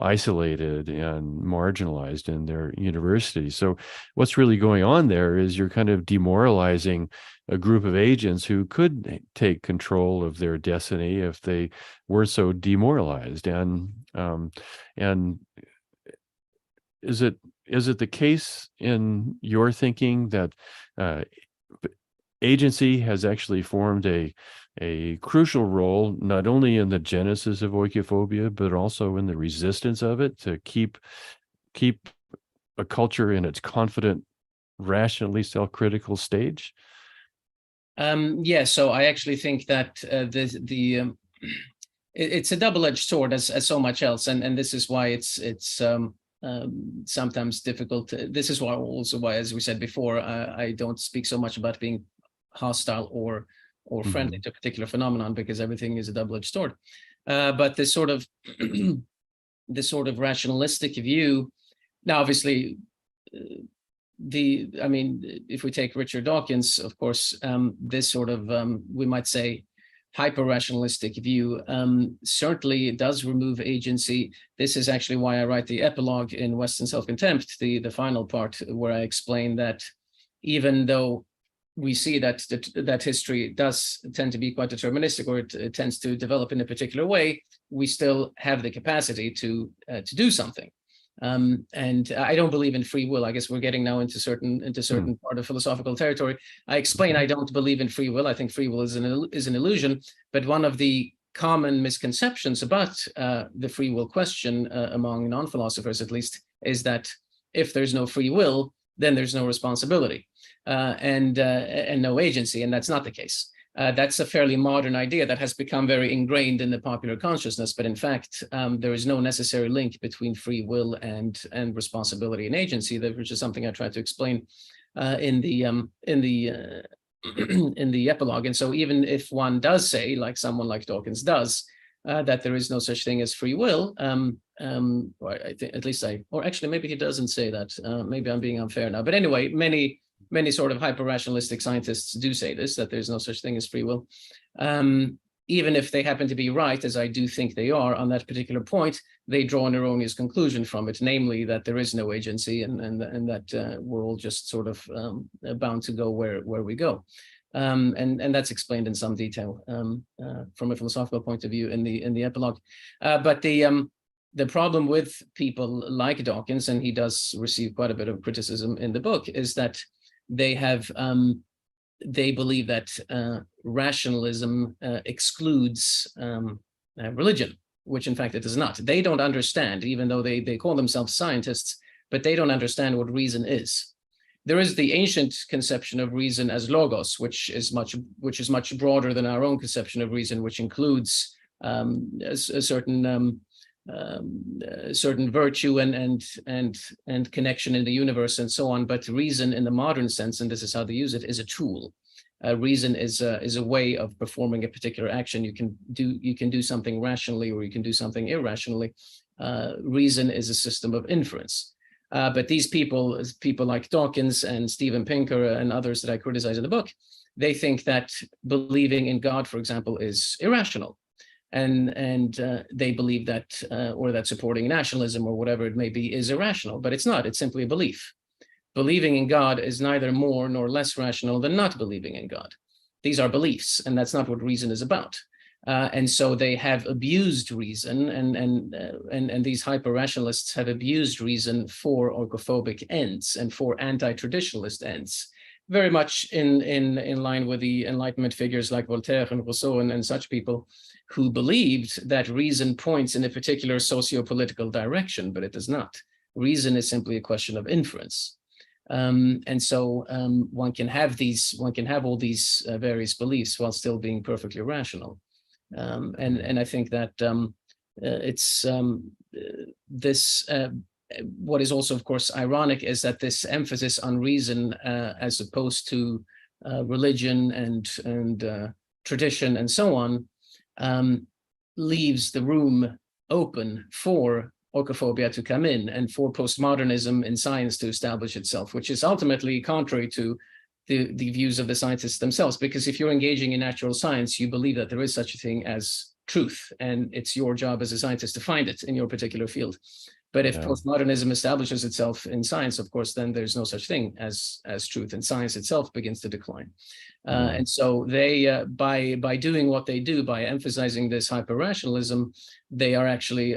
isolated and marginalized in their universities. So what's really going on there is you're kind of demoralizing a group of agents who could take control of their destiny if they were so demoralized. And is it the case in your thinking that agency has actually formed a crucial role, not only in the genesis of oikophobia, but also in the resistance of it, to keep a culture in its confident, rationally self-critical stage? Yeah, so I actually think that it's a double-edged sword, as so much else, and this is why it's sometimes difficult. This is why, as we said before, I don't speak so much about being hostile or friendly to a particular phenomenon, because everything is a double-edged sword. But this sort of rationalistic view. Now, obviously, if we take Richard Dawkins, of course, this sort of we might say hyper-rationalistic view certainly does remove agency. This is actually why I write the epilogue in Western Self-Contempt, the final part, where I explain that even though we see that history does tend to be quite deterministic, or it tends to develop in a particular way, we still have the capacity to do something. And I don't believe in free will. I guess we're getting now into certain part of philosophical territory. I explain I don't believe in free will. I think free will is an illusion. But one of the common misconceptions about the free will question among non-philosophers, at least, is that if there's no free will, then there's no responsibility and no agency, and that's not the case. That's a fairly modern idea that has become very ingrained in the popular consciousness, but in fact, there is no necessary link between free will and responsibility and agency, which is something I tried to explain in the in the epilogue. And so, even if one does say, like someone like Dawkins does, that there is no such thing as free will, or I think at least or actually maybe he doesn't say that. Maybe I'm being unfair now, but anyway, many sort of hyper-rationalistic scientists do say this, that there's no such thing as free will. Even if they happen to be right, as I do think they are on that particular point, they draw an erroneous conclusion from it, namely that there is no agency and that we're all just sort of bound to go where we go. And that's explained in some detail from a philosophical point of view in the epilogue. But the problem with people like Dawkins, and he does receive quite a bit of criticism in the book, is that they believe that rationalism excludes religion, which in fact it does not. They don't understand, even though they call themselves scientists, but they don't understand what reason is. There is the ancient conception of reason as logos, which is much broader than our own conception of reason, which includes a certain virtue and connection in the universe and so on. But reason in the modern sense, and this is how they use it, is a tool. Reason is a way of performing a particular action. You can do something rationally, or you can do something irrationally. Reason is a system of inference. But these people like Dawkins and Steven Pinker and others that I criticize in the book, they think that believing in God, for example, is irrational. And they believe that, or that supporting nationalism or whatever it may be is irrational, but it's not. It's simply a belief. Believing in God is neither more nor less rational than not believing in God. These are beliefs, and that's not what reason is about. And so they have abused reason, and these hyper-rationalists have abused reason for oikophobic ends and for anti-traditionalist ends, very much in line with the Enlightenment figures like Voltaire and Rousseau and such people, who believed that reason points in a particular socio-political direction, but it does not. Reason is simply a question of inference. And so one can have all these various beliefs while still being perfectly rational. And I think that it's this. What is also, of course, ironic is that this emphasis on reason, as opposed to religion and tradition and so on, leaves the room open for oikophobia to come in and for postmodernism in science to establish itself, which is ultimately contrary to the views of the scientists themselves. Because if you're engaging in natural science, you believe that there is such a thing as truth, and it's your job as a scientist to find it in your particular field. But if postmodernism establishes itself in science, of course, then there's no such thing as truth, and science itself begins to decline. And so they, by doing what they do, by emphasizing this hyper-rationalism, they are actually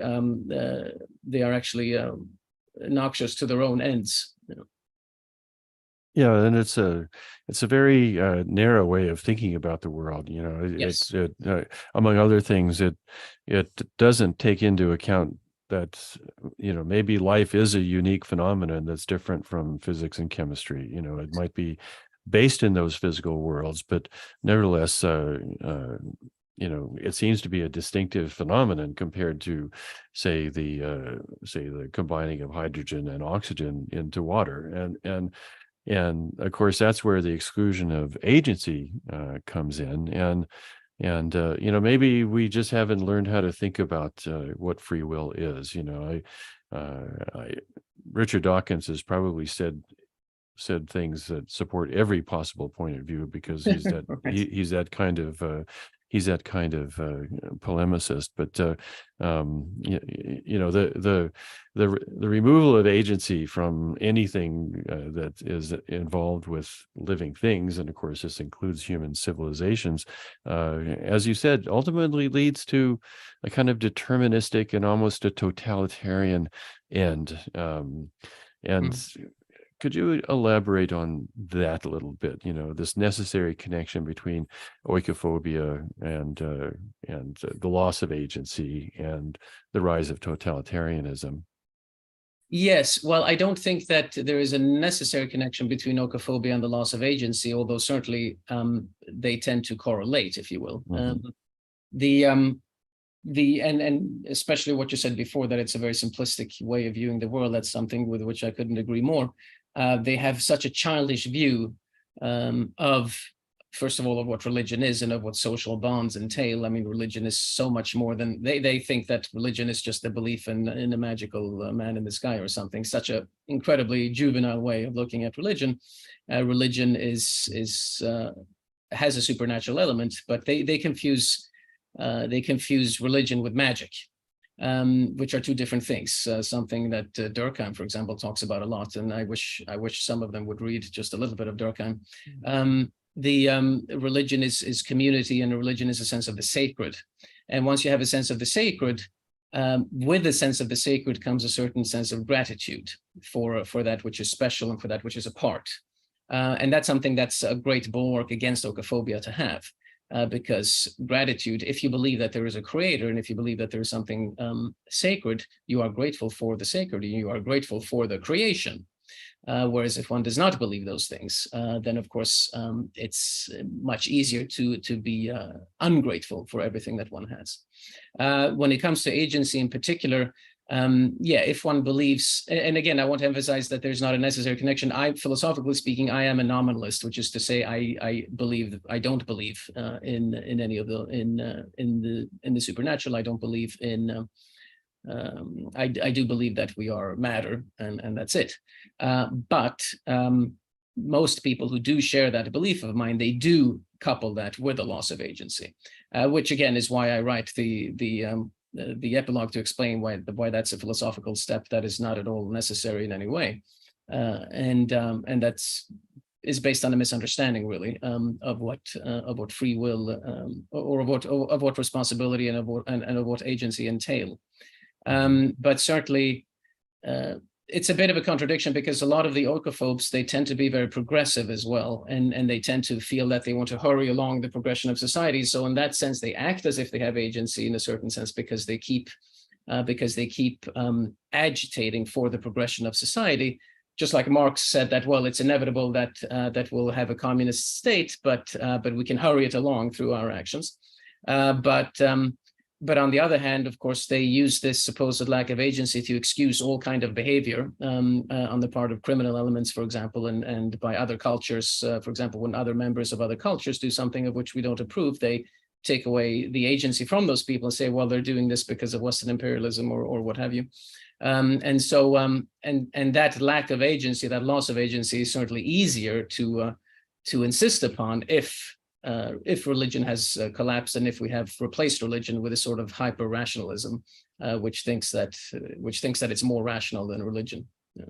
noxious to their own ends. You know? Yeah, and it's a very narrow way of thinking about the world. You know, Yes. Among other things, it doesn't take into account that, you know, maybe life is a unique phenomenon that's different from physics and chemistry. You know, it might be based in those physical worlds, but nevertheless, you know, it seems to be a distinctive phenomenon compared to, say the combining of hydrogen and oxygen into water, and of course that's where the exclusion of agency comes in, and you know, maybe we just haven't learned how to think about what free will is. You know, Richard Dawkins has probably said things that support every possible point of view, because he's that Right. he's that kind of he's that kind of polemicist. But the removal of agency from anything that is involved with living things, and of course this includes human civilizations, as you said, ultimately leads to a kind of deterministic and almost a totalitarian end. And could you elaborate on that a little bit? This necessary connection between oikophobia and the loss of agency and the rise of totalitarianism. Yes, well, I don't think that there is a necessary connection between oikophobia and the loss of agency, although certainly they tend to correlate, if you will. And especially what you said before, that it's a very simplistic way of viewing the world. That's something with which I couldn't agree more. They have such a childish view of, first of all, of what religion is and of what social bonds entail. I mean, religion is so much more than they think that religion is just a belief in a magical man in the sky or something. Such a incredibly juvenile way of looking at religion. Religion has a supernatural element, but they confuse religion with magic, which are two different things. Something that Durkheim, for example, talks about a lot, and I wish some of them would read just a little bit of Durkheim. Religion is community, and religion is a sense of the sacred. And once you have a sense of the sacred, with the sense of the sacred comes a certain sense of gratitude for that which is special and for that which is apart. And that's something that's a great bulwark against oikophobia to have. Because gratitude, if you believe that there is a creator and if you believe that there is something sacred, you are grateful for the sacred, you are grateful for the creation. Whereas if one does not believe those things, then of course it's much easier to be ungrateful for everything that one has. When it comes to agency in particular, if one believes, and again, I want to emphasize that there's not a necessary connection. Philosophically speaking, I am a nominalist, which is to say, I don't believe in any of in the supernatural. I don't believe in. I do believe that we are matter, and that's it. But most people who do share that belief of mine, they do couple that with a loss of agency, which again is why I write the epilogue to explain why that's a philosophical step that is not at all necessary in any way, and is based on a misunderstanding, really, of what free will or of what responsibility and of what agency entail. But certainly, it's a bit of a contradiction, because a lot of the oikophobes, they tend to be very progressive as well, and they tend to feel that they want to hurry along the progression of society. So in that sense, they act as if they have agency in a certain sense, because they keep agitating for the progression of society. Just like Marx said that, well, it's inevitable that we'll have a communist state, but we can hurry it along through our actions. But on the other hand, of course, they use this supposed lack of agency to excuse all kind of behavior on the part of criminal elements, for example, and by other cultures. For example, when other members of other cultures do something of which we don't approve, they take away the agency from those people and say, well, they're doing this because of Western imperialism or what have you. And that lack of agency, that loss of agency, is certainly easier to insist upon if religion has collapsed, and if we have replaced religion with a sort of hyper rationalism, which thinks that it's more rational than religion. Yeah.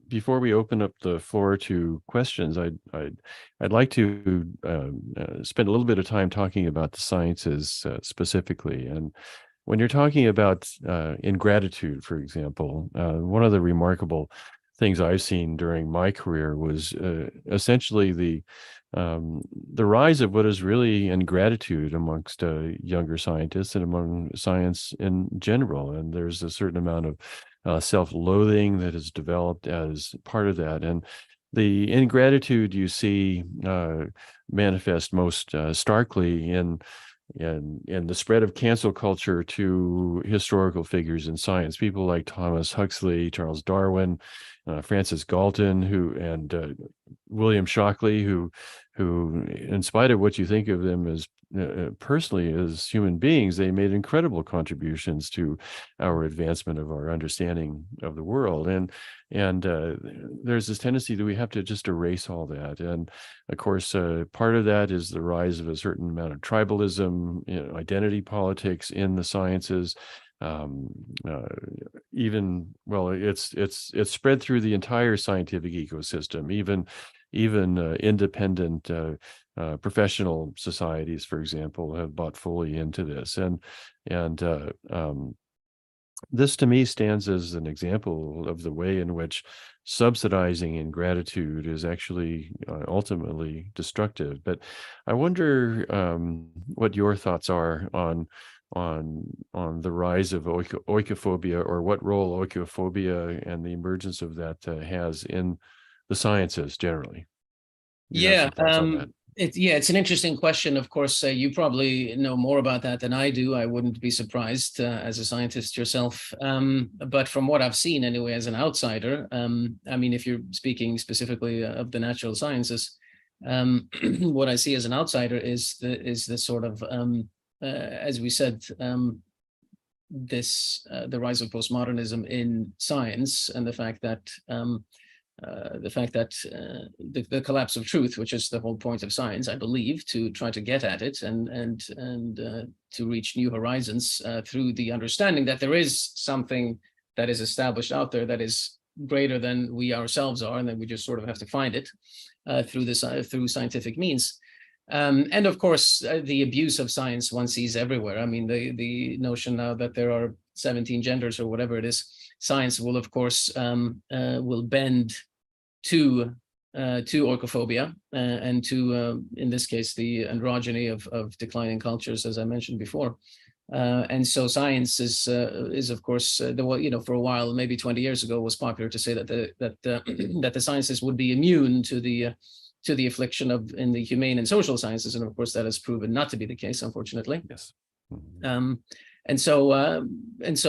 Before we open up the floor to questions, I'd like to spend a little bit of time talking about the sciences specifically. And when you're talking about ingratitude, for example, one of the remarkable things I've seen during my career was essentially the rise of what is really ingratitude amongst younger scientists and among science in general. And there's a certain amount of self-loathing that is developed as part of that. And the ingratitude you see manifest most starkly in the spread of cancel culture to historical figures in science, people like Thomas Huxley, Charles Darwin, Francis Galton, and William Shockley, who in spite of what you think of them as personally as human beings, they made incredible contributions to our advancement of our understanding of the world. And there's this tendency that we have to just erase all that. And of course, part of that is the rise of a certain amount of tribalism, identity politics in the sciences. Even, well, it's spread through the entire scientific ecosystem, even independent professional societies, for example, have bought fully into this. And this to me stands as an example of the way in which subsidizing ingratitude is actually ultimately destructive. But I wonder what your thoughts are on the rise of oikophobia, or what role oikophobia and the emergence of that has in the sciences generally. You have some thoughts on that? It's an interesting question. Of course, you probably know more about that than I do. I wouldn't be surprised as a scientist yourself. But from what I've seen anyway, as an outsider, I mean, if you're speaking specifically of the natural sciences, what I see as an outsider is the sort of, as we said, the rise of postmodernism in science, and the fact that the collapse of truth, which is the whole point of science, I believe, to try to get at it and to reach new horizons through the understanding that there is something that is established out there that is greater than we ourselves are, and then we just sort of have to find it through scientific means. And of course, the abuse of science one sees everywhere. I mean, the notion now that there are 17 genders or whatever it is, science will, of course, will bend to oikophobia and to, in this case, the androgyny of declining cultures, as I mentioned before. And so science is of course, for a while, maybe 20 years ago, was popular to say that the sciences would be immune to the affliction in the humane and social sciences, and of course that has proven not to be the case, unfortunately. Yes. And so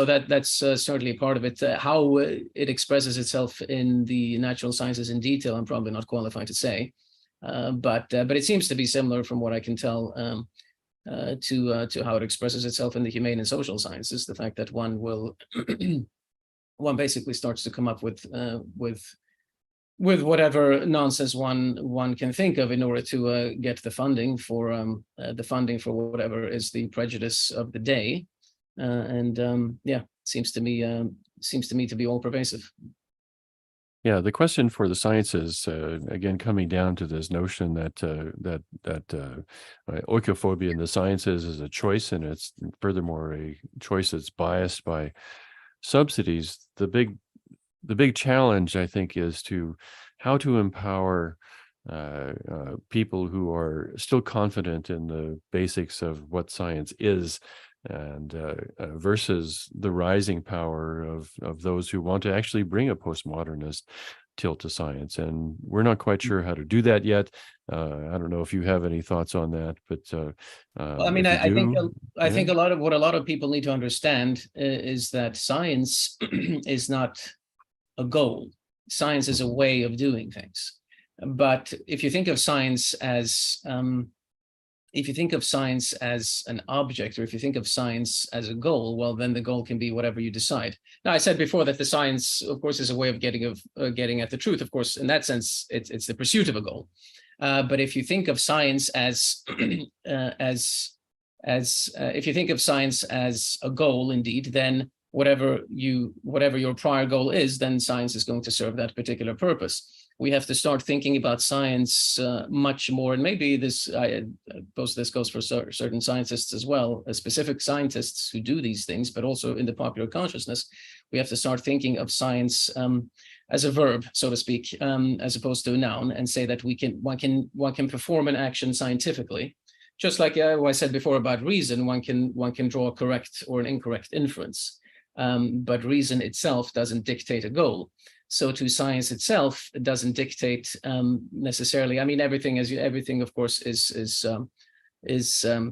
that's certainly a part of it. How it expresses itself in the natural sciences in detail, I'm probably not qualified to say, but it seems to be similar, from what I can tell, to how it expresses itself in the humane and social sciences. The fact that one basically starts to come up with whatever nonsense one can think of in order to get the funding for whatever is the prejudice of the day, seems to me to be all pervasive. Yeah, the question for the sciences, again, coming down to this notion that oikophobia in the sciences is a choice, and it's furthermore a choice that's biased by subsidies. The big challenge, I think, is how to empower people who are still confident in the basics of what science is, and versus the rising power of those who want to actually bring a postmodernist tilt to science. And we're not quite sure how to do that yet. I don't know if you have any thoughts on that, but well, I mean, I think a lot of people need to understand is that science is not a goal. Science is a way of doing things. But if you think of science as an object, or if you think of science as a goal, well, then the goal can be whatever you decide. Now, I said before that the science, of course, is a way of getting at the truth. Of course, in that sense, it's the pursuit of a goal. But if you think of science as if you think of science as a goal, indeed, then whatever your prior goal is, then science is going to serve that particular purpose. We have to start thinking about science much more, and maybe I suppose this goes for certain scientists as well, specific scientists who do these things, but also in the popular consciousness, we have to start thinking of science as a verb, so to speak, as opposed to a noun, and say that one can perform an action scientifically, just like I said before about reason. One can draw a correct or an incorrect inference. But reason itself doesn't dictate a goal. So to science itself, it doesn't dictate necessarily. I mean, everything, of course, is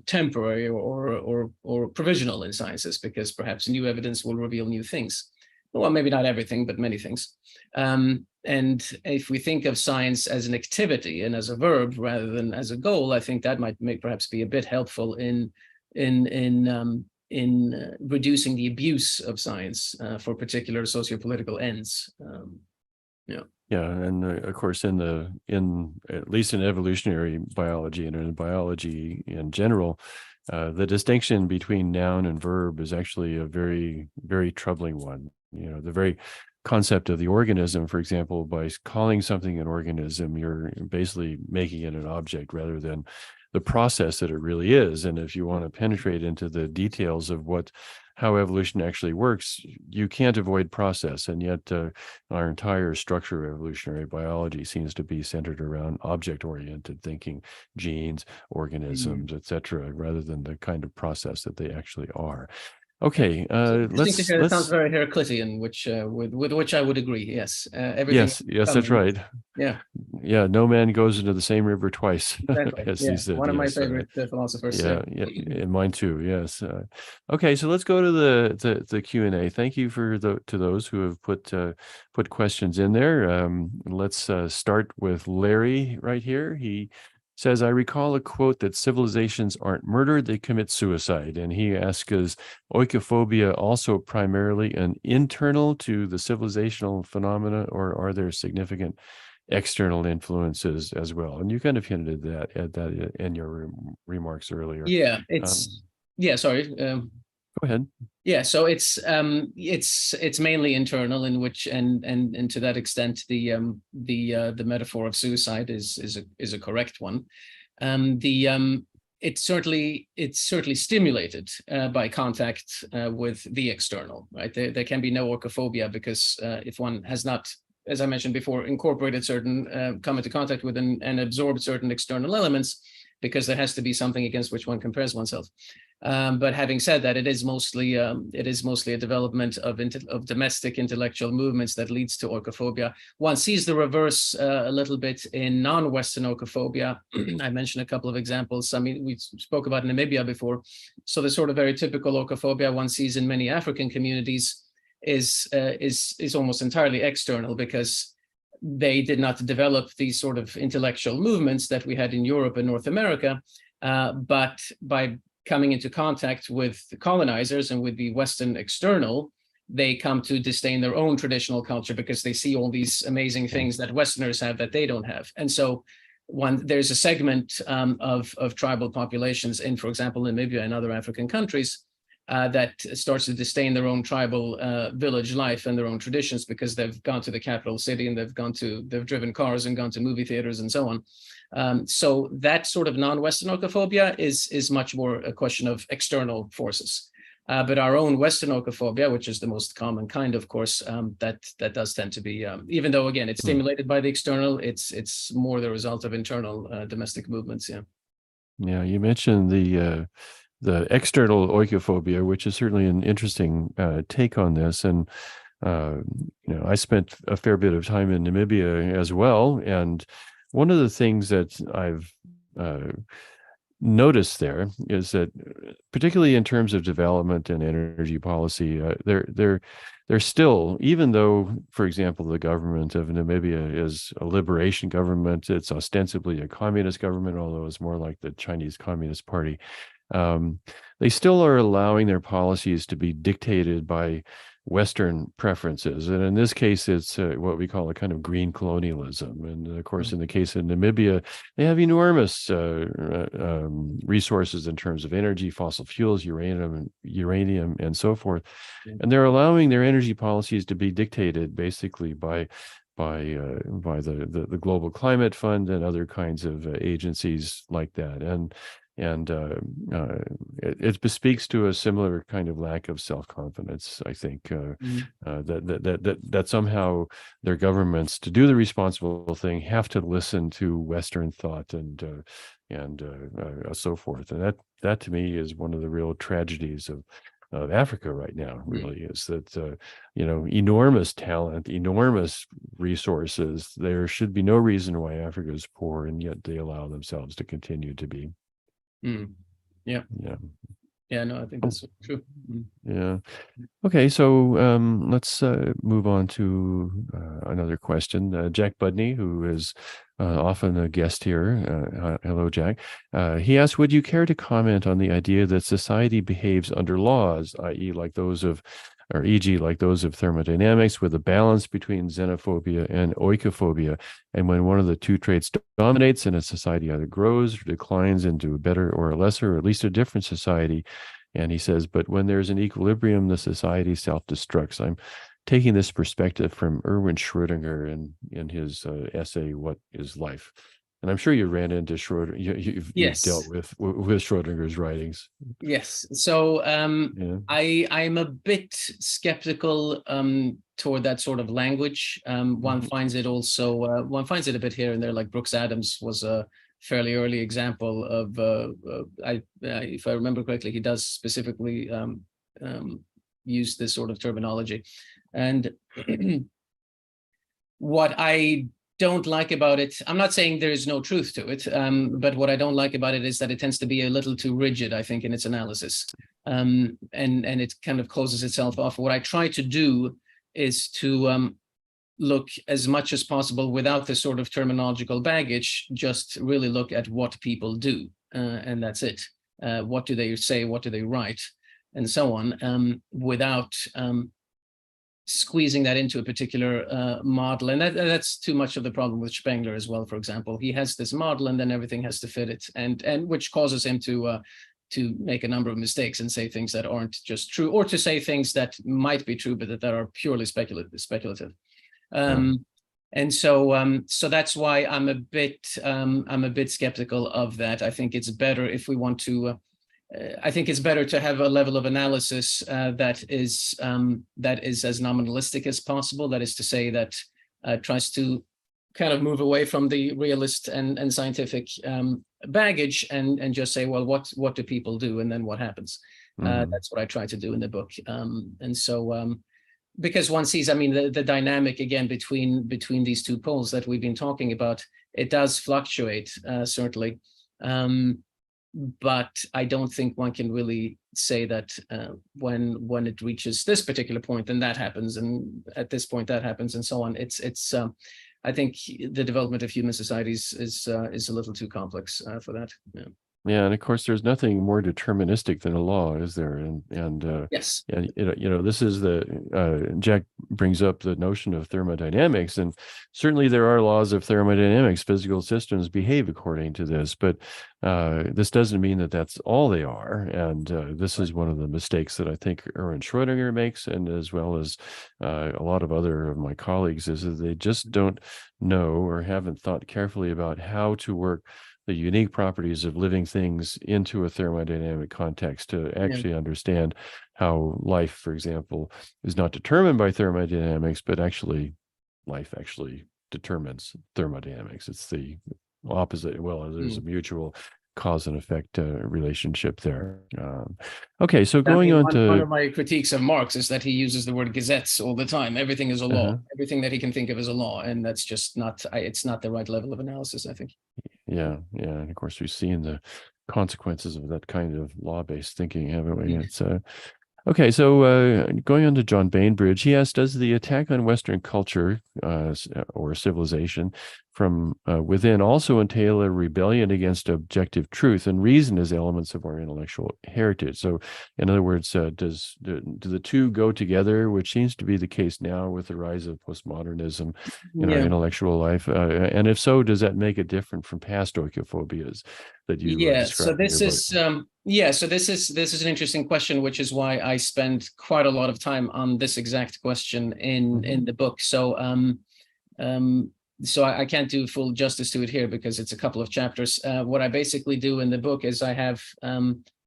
temporary or provisional in sciences, because perhaps new evidence will reveal new things. well, maybe not everything, but many things. And if we think of science as an activity and as a verb rather than as a goal, I think that might perhaps be a bit helpful in reducing the abuse of science for particular sociopolitical ends. Yeah, and of course, in at least in evolutionary biology and in biology in general, the distinction between noun and verb is actually a very, very troubling one. The very concept of the organism, for example, by calling something an organism, you're basically making it an object rather than the process that it really is. And if you want to penetrate into the details of how evolution actually works, you can't avoid process. And yet our entire structure of evolutionary biology seems to be centered around object-oriented thinking, genes, organisms, etc., rather than the kind of process that they actually are. Okay, that sounds very Heraclitean, which with which I would agree. Yes, everything. Yes, that's right. Yeah. No man goes into the same river twice. Exactly. As he said. One of my favorite philosophers. Yeah, and mine too. Yes. Okay, so let's go to the Q&A. Thank you to those who have put questions in there. Let's start with Larry right here. He says, I recall a quote that civilizations aren't murdered, they commit suicide. And he asks, is oikophobia also primarily an internal to the civilizational phenomena, or are there significant external influences as well? And you kind of hinted at that in your remarks earlier. Yeah, sorry. Go ahead. Yeah, so it's mainly internal, in which and to that extent the metaphor of suicide is a correct one. It's certainly stimulated by contact with the external, right? There can be no oikophobia because if one has not, as I mentioned before, incorporated come into contact with and absorbed certain external elements, because there has to be something against which one compares oneself. But having said that, it is mostly a development of domestic intellectual movements that leads to oikophobia. One sees the reverse a little bit in non-Western oikophobia. I mentioned a couple of examples. I mean, we spoke about Namibia before. So the sort of very typical oikophobia one sees in many African communities is almost entirely external, because they did not develop these sort of intellectual movements that we had in Europe and North America, but by coming into contact with the colonizers and with the Western external, they come to disdain their own traditional culture because they see all these amazing things that Westerners have that they don't have. And so there's a segment of tribal populations in, for example, Namibia and other African countries that starts to disdain their own tribal village life and their own traditions, because they've gone to the capital city and they've driven cars and gone to movie theaters and so on. So that sort of non-Western oikophobia is much more a question of external forces. But our own Western oikophobia, which is the most common kind, of course, that does tend to be, even though, again, it's stimulated by the external, it's more the result of internal domestic movements. Yeah, you mentioned the external oikophobia, which is certainly an interesting take on this. And I spent a fair bit of time in Namibia as well, and one of the things that I've noticed there is that, particularly in terms of development and energy policy, they're still, even though, for example, the government of Namibia is a liberation government, it's ostensibly a communist government, although it's more like the Chinese Communist Party. They still are allowing their policies to be dictated by Western preferences. And in this case, it's what we call a kind of green colonialism. And of course, in the case of Namibia, they have enormous resources in terms of energy, fossil fuels, uranium, and so forth. And they're allowing their energy policies to be dictated basically by the Global Climate Fund and other kinds of agencies like that. And it bespeaks to a similar kind of lack of self-confidence, I think, that somehow their governments, to do the responsible thing, have to listen to Western thought and so forth. And that to me is one of the real tragedies of Africa right now, really, is that enormous talent, enormous resources. There should be no reason why Africa is poor, and yet they allow themselves to continue to be. Yeah. Yeah, no, I think that's true. Yeah. Okay, so let's move on to another question. Jack Budney, who is often a guest here. Hello, Jack. He asked, would you care to comment on the idea that society behaves under laws, i.e., like those of, or e.g., like those of thermodynamics, with a balance between xenophobia and oikophobia, and when one of the two traits dominates, and a society either grows or declines into a better or a lesser, or at least a different society? And he says, but when there's an equilibrium, the society self-destructs. I'm taking this perspective from Erwin Schrödinger in his essay, What is Life? And I'm sure you ran into Schrödinger, you've dealt with Schrödinger's writings. Yes. So I'm a bit skeptical toward that sort of language. One finds it also, one finds it a bit here and there, like Brooks Adams was a fairly early example of, if I remember correctly, he does specifically use this sort of terminology. And what I don't like about it, I'm not saying there is no truth to it, but what I don't like about it is that it tends to be a little too rigid, I think, in its analysis. And it kind of closes itself off. What I try to do is to look as much as possible without this sort of terminological baggage, just really look at what people do, and that's it. What do they say, what do they write, and so on, without squeezing that into a particular model. And that's too much of the problem with Spengler as well, for example. He has this model and then everything has to fit it, and which causes him to make a number of mistakes and say things that aren't just true, or to say things that might be true, but that are purely speculative. And so that's why I'm a bit skeptical of that. I think it's better if we want to. I think it's better to have a level of analysis that is as nominalistic as possible. That is to say, that tries to kind of move away from the realist and scientific baggage and just say, well, what do people do, and then what happens? That's what I try to do in the book. And so. Because one sees, I mean, the dynamic again between these two poles that we've been talking about, it does fluctuate, certainly. But I don't think one can really say that when it reaches this particular point, then that happens, and at this point that happens, and so on. It's I think the development of human societies is a little too complex for that. Yeah. Yeah, and of course, there's nothing more deterministic than a law, is there? And yes, and this is the Jack brings up the notion of thermodynamics, and certainly there are laws of thermodynamics. Physical systems behave according to this, but this doesn't mean that that's all they are. And this is one of the mistakes that I think Erwin Schrödinger makes, and as well as a lot of other of my colleagues, is that they just don't know or haven't thought carefully about how to work the unique properties of living things into a thermodynamic context to actually understand how life, for example, is not determined by thermodynamics, but actually life actually determines thermodynamics. It's the opposite. Well, there's a mutual cause and effect relationship there. Okay, so going on to one of my critiques of Marx is that he uses the word gazettes all the time. Everything is a law. Everything that he can think of is a law, and that's just not. It's not the right level of analysis, I think. Yeah, and of course we've seen the consequences of that kind of law-based thinking, haven't we? It's okay, so going on to John Bainbridge, he asks, does the attack on Western culture or civilization from within also entail a rebellion against objective truth and reason as elements of our intellectual heritage? So, in other words, do the two go together, which seems to be the case now with the rise of postmodernism in our intellectual life? And if so, does that make it different from past oikophobias that you described in your book? So this is an interesting question, which is why I spend quite a lot of time on this exact question in the book. So I can't do full justice to it here because it's a couple of chapters. What I basically do in the book is I have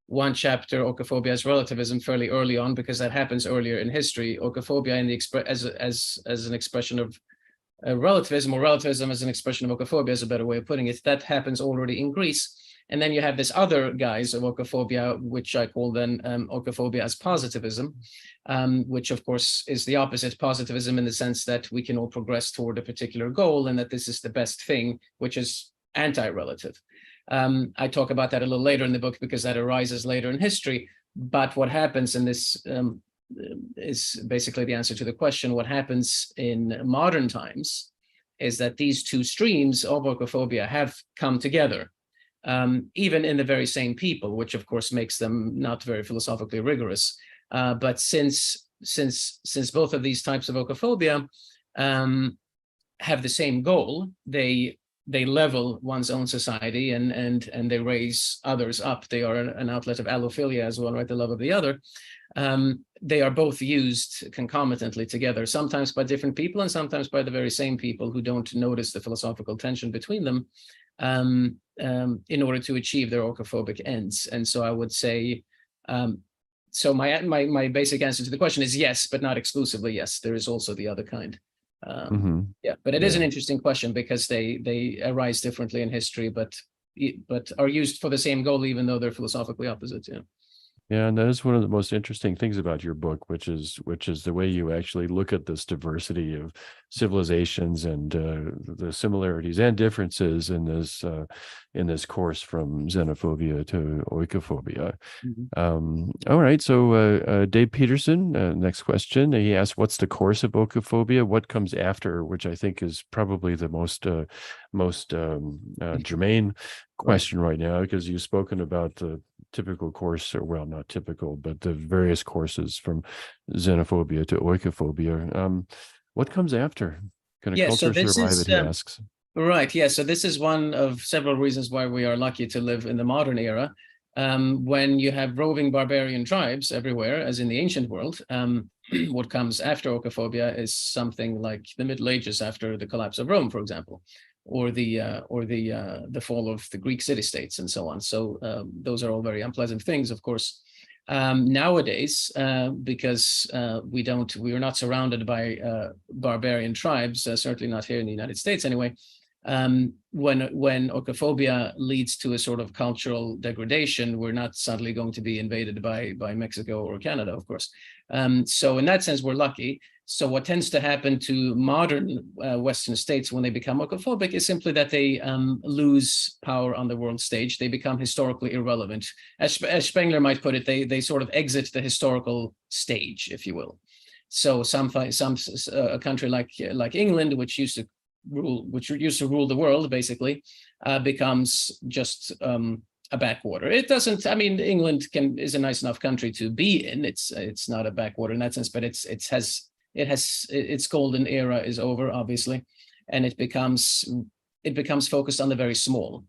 one chapter, oikophobia as relativism, fairly early on, because that happens earlier in history. Oikophobia in the as an expression of relativism, or relativism as an expression of oikophobia is a better way of putting it. That happens already in Greece. And then you have this other guise of oikophobia, which I call then oikophobia as positivism, which of course is the opposite, positivism, in the sense that we can all progress toward a particular goal and that this is the best thing, which is anti-relative. I talk about that a little later in the book because that arises later in history. But what happens, and this is basically the answer to the question, what happens in modern times is that these two streams of oikophobia have come together, even in the very same people, which of course makes them not very philosophically rigorous. But since both of these types of oikophobia have the same goal, they level one's own society and they raise others up. They are an outlet of allophilia as well, right? The love of the other. They are both used concomitantly together, sometimes by different people and sometimes by the very same people who don't notice the philosophical tension between them, in order to achieve their oikophobic ends. And so I would say, so my basic answer to the question is yes, but not exclusively yes. There is also the other kind. Yeah, but it is an interesting question because they arise differently in history, but are used for the same goal, even though they're philosophically opposite. Yeah. Yeah, and that is one of the most interesting things about your book, which is the way you actually look at this diversity of civilizations and the similarities and differences in this course from xenophobia to oikophobia. All right, so Dave Peterson, next question. He asked, "What's the course of oikophobia? What comes after?" Which I think is probably the most germane question right now, because you've spoken about the typical course, or well, not typical, but the various courses from xenophobia to oikophobia. What comes after? Can a culture survive it, he asks. Right, yeah, so this is one of several reasons why we are lucky to live in the modern era. When you have roving barbarian tribes everywhere, as in the ancient world, what comes after oikophobia is something like the Middle Ages after the collapse of Rome, for example, or the fall of the Greek city-states and so on. So those are all very unpleasant things, of course. Nowadays, because we are not surrounded by barbarian tribes, certainly not here in the United States anyway. When oikophobia leads to a sort of cultural degradation, we're not suddenly going to be invaded by Mexico or Canada, of course. So in that sense, we're lucky. So what tends to happen to modern Western states when they become oikophobic is simply that they lose power on the world stage. They become historically irrelevant. As Spengler might put it, they sort of exit the historical stage, if you will. So a country like England, which used to rule the world, basically, becomes just a backwater. It doesn't. I mean, England is a nice enough country to be in. It's not a backwater in that sense, but its golden era is over, obviously, and it becomes focused on the very small.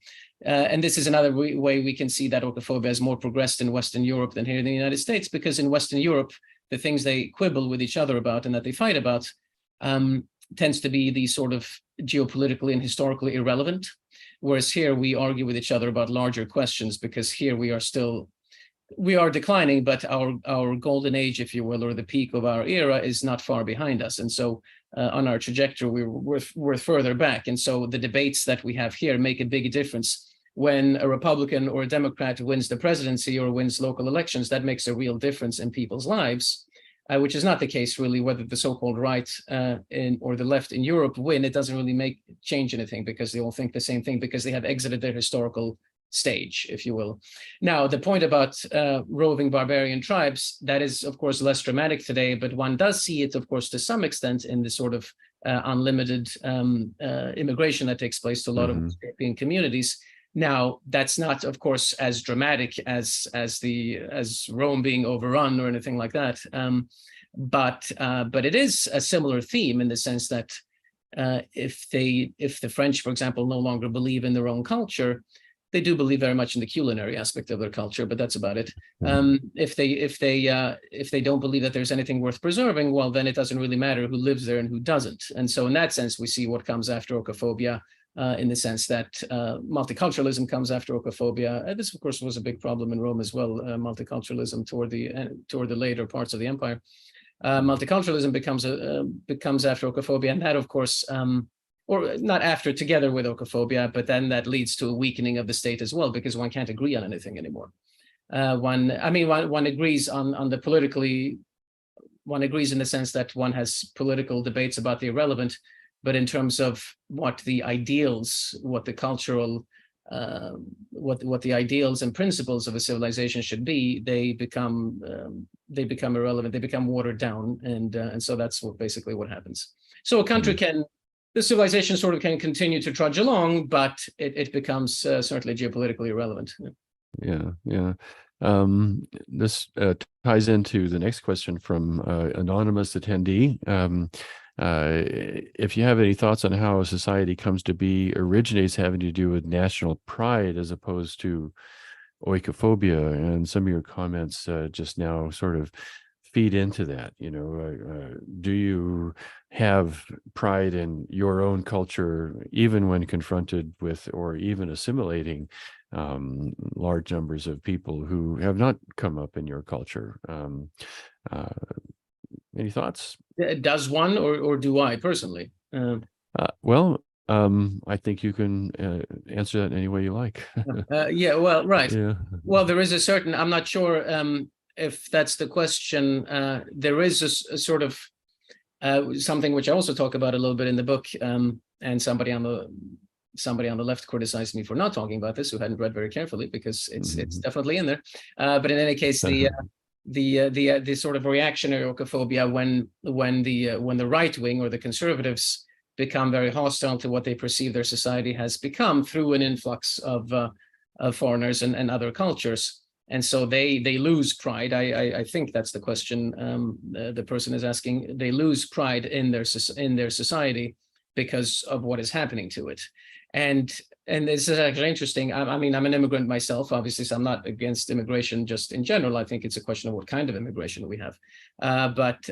And this is another way we can see that oikophobia is more progressed in Western Europe than here in the United States, because in Western Europe, the things they quibble with each other about and that they fight about tends to be the sort of geopolitically and historically irrelevant, whereas here we argue with each other about larger questions, because here we are declining, but our golden age, if you will, or the peak of our era is not far behind us. And so on our trajectory, we're further back. And so the debates that we have here make a big difference. When a Republican or a Democrat wins the presidency or wins local elections, that makes a real difference in people's lives, which is not the case really whether the so-called right or the left in Europe win. It doesn't really change anything, because they all think the same thing, because they have exited their historical stage, if you will. Now, the point about roving barbarian tribes, that is, of course, less dramatic today, but one does see it, of course, to some extent in the sort of unlimited immigration that takes place to a lot of European communities. Now, that's not, of course, as dramatic as Rome being overrun or anything like that. But it is a similar theme in the sense that if the French, for example, no longer believe in their own culture, they do believe very much in the culinary aspect of their culture, but that's about it. If they don't believe that there's anything worth preserving, well, then it doesn't really matter who lives there and who doesn't. And so in that sense, we see what comes after oikophobia, in the sense that multiculturalism comes after oikophobia. This, of course, was a big problem in Rome as well, multiculturalism toward the later parts of the empire. Multiculturalism becomes after oikophobia, and that, of course, or not after, together with oikophobia, but then that leads to a weakening of the state as well, because one can't agree on anything anymore. One agrees on the politically, one agrees in the sense that one has political debates about the irrelevant, but in terms of what the ideals, what the cultural what the ideals and principles of a civilization should be, they become irrelevant. They become watered down, and so that's basically what happens. So a country the civilization sort of can continue to trudge along, but it becomes certainly geopolitically irrelevant. Yeah. This ties into the next question from anonymous attendee. If you have any thoughts on how a society comes to be originates having to do with national pride as opposed to oikophobia, and some of your comments just now sort of feed into that. Do you have pride in your own culture even when confronted with or even assimilating large numbers of people who have not come up in your culture? Any thoughts? Does one or do I personally? Well, I think you can answer that in any way you like. Yeah, well, right. Yeah. Well, there is a certain, I'm not sure if that's the question. There is a sort of something which I also talk about a little bit in the book, and somebody on the left criticized me for not talking about this, who hadn't read very carefully, because it's definitely in there. But in any case, the sort of reactionary oikophobia when the right wing or the conservatives become very hostile to what they perceive their society has become through an influx of foreigners and other cultures, and so they lose pride. I think that's the question the person is asking. They lose pride in their society because of what is happening to it. And this is actually interesting. I mean, I'm an immigrant myself, obviously, so I'm not against immigration just in general. I think it's a question of what kind of immigration we have. But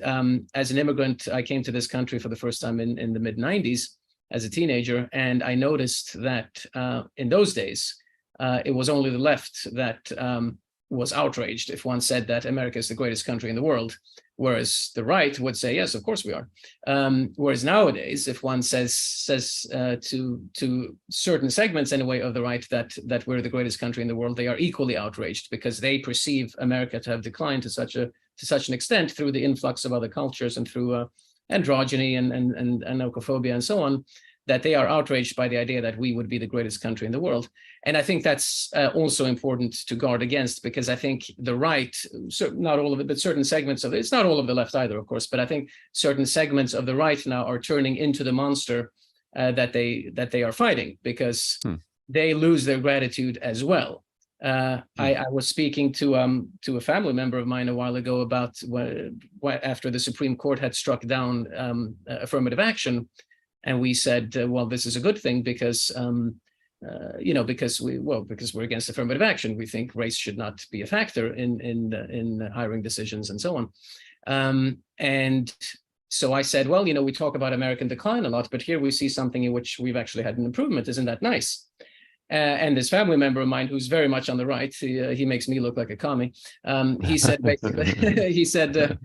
as an immigrant, I came to this country for the first time in the mid-90s as a teenager, and I noticed that in those days, it was only the left that was outraged if one said that America is the greatest country in the world, whereas the right would say, yes, of course we are. Whereas nowadays, if one says to certain segments anyway of the right that we're the greatest country in the world, they are equally outraged because they perceive America to have declined to such an extent through the influx of other cultures and through androgyny and oikophobia and so on, that they are outraged by the idea that we would be the greatest country in the world. And I think that's also important to guard against, because I think the right, not all of it, but certain segments of it, it's not all of the left either, of course, but I think certain segments of the right now are turning into the monster that they are fighting, because they lose their gratitude as well. I was speaking to a family member of mine a while ago about after the Supreme Court had struck down affirmative action. And we said, well, this is a good thing because, because we're against affirmative action. We think race should not be a factor in hiring decisions and so on. And so I said, well, we talk about American decline a lot, but here we see something in which we've actually had an improvement. Isn't that nice? And this family member of mine, who's very much on the right, he makes me look like a commie. He said basically, he said that,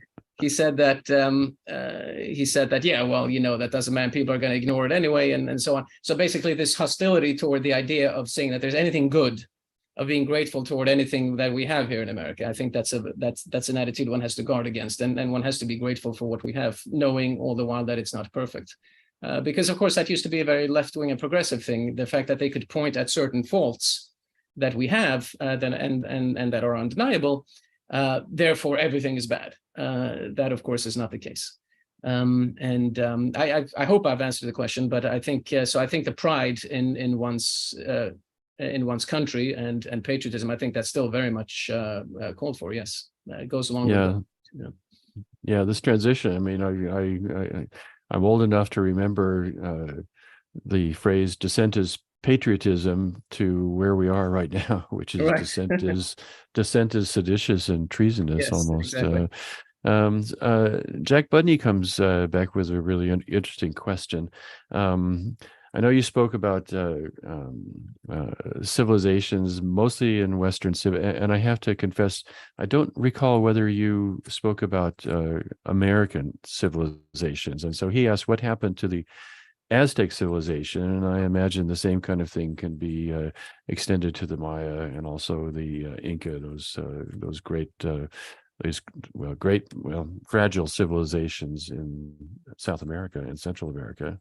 yeah, well, that doesn't matter. People are going to ignore it anyway, and so on. So basically, this hostility toward the idea of saying that there's anything good, of being grateful toward anything that we have here in America, I think that's an attitude one has to guard against, and one has to be grateful for what we have, knowing all the while that it's not perfect. Because of course that used to be a very left-wing and progressive thing. The fact that they could point at certain faults that we have, and that are undeniable. Therefore, everything is bad. That, of course, is not the case. I hope I've answered the question, but I think so. I think the pride in one's country and patriotism, I think that's still very much called for. Yes, it goes along. Yeah. This transition. I mean, I'm old enough to remember the phrase "dissent is patriotism" to where we are right now, which is right. dissent is seditious and treasonous, yes, almost. Exactly. Jack Budney comes back with a really interesting question. I know you spoke about civilizations, mostly in Western and I have to confess, I don't recall whether you spoke about American civilizations. And so he asked, what happened to the Aztec civilization? And I imagine the same kind of thing can be extended to the Maya and also the Inca, those great, fragile civilizations in South America and Central America.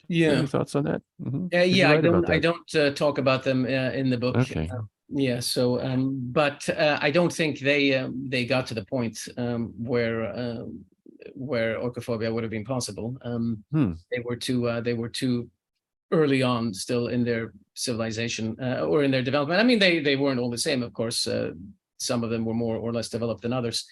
Yeah. Any thoughts on that? Did you Yeah, write about I that? don't talk about them in the book. Okay. Yeah, so but I don't think they got to the point where oikophobia would have been possible. Hmm. They were too early on, still in their civilization or in their development. I mean, they weren't all the same, of course. Some of them were more or less developed than others,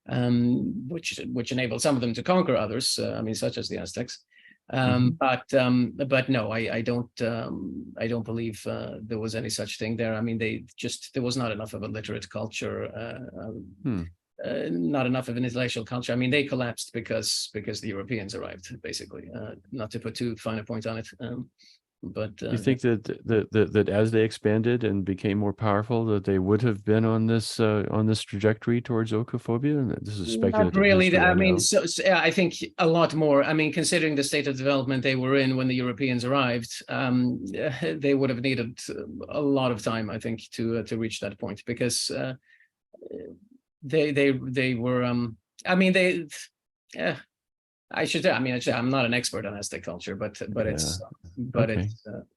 which enabled some of them to conquer others. I mean, such as the Aztecs. But no, I don't believe there was any such thing there. I mean, there was not enough of a literate culture, Hmm. not enough of an intellectual culture. I mean, they collapsed because the Europeans arrived, basically. Not to put too fine a point on it, but You think that as they expanded and became more powerful, that they would have been on this trajectory towards oikophobia? This is not speculative really. history, I I mean, know. yeah, I think a lot more. I mean, considering the state of development they were in when the Europeans arrived, they would have needed a lot of time, I think, to reach that point, because they were. I mean, they. Yeah, I'm not an expert on Aztec culture, but Yeah. Okay.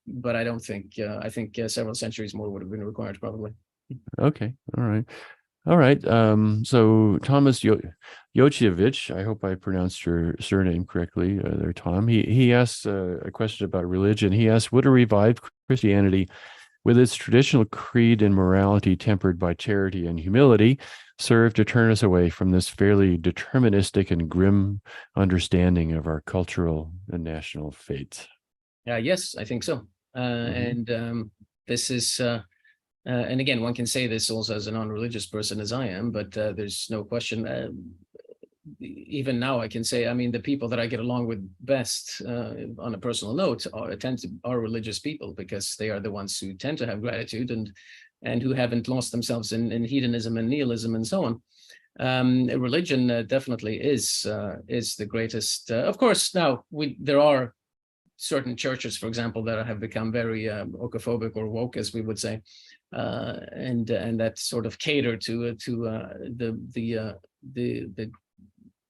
but I don't think. I think several centuries more would have been required, probably. Okay. All right. All right. So Thomas Jocievich, I hope I pronounced your surname correctly there, Tom. He asked a question about religion. He asked, would a revived Christianity, with its traditional creed and morality tempered by charity and humility, serve to turn us away from this fairly deterministic and grim understanding of our cultural and national fate? Yes, I think so. And this is. And again, one can say this also as a non-religious person as I am, but there's no question. Even now, I can say, I mean, the people that I get along with best on a personal note are religious people, because they are the ones who tend to have gratitude and who haven't lost themselves in hedonism and nihilism and so on. Religion definitely is the greatest. Of course, now there are certain churches, for example, that have become very oikophobic or woke, as we would say, and that sort of cater to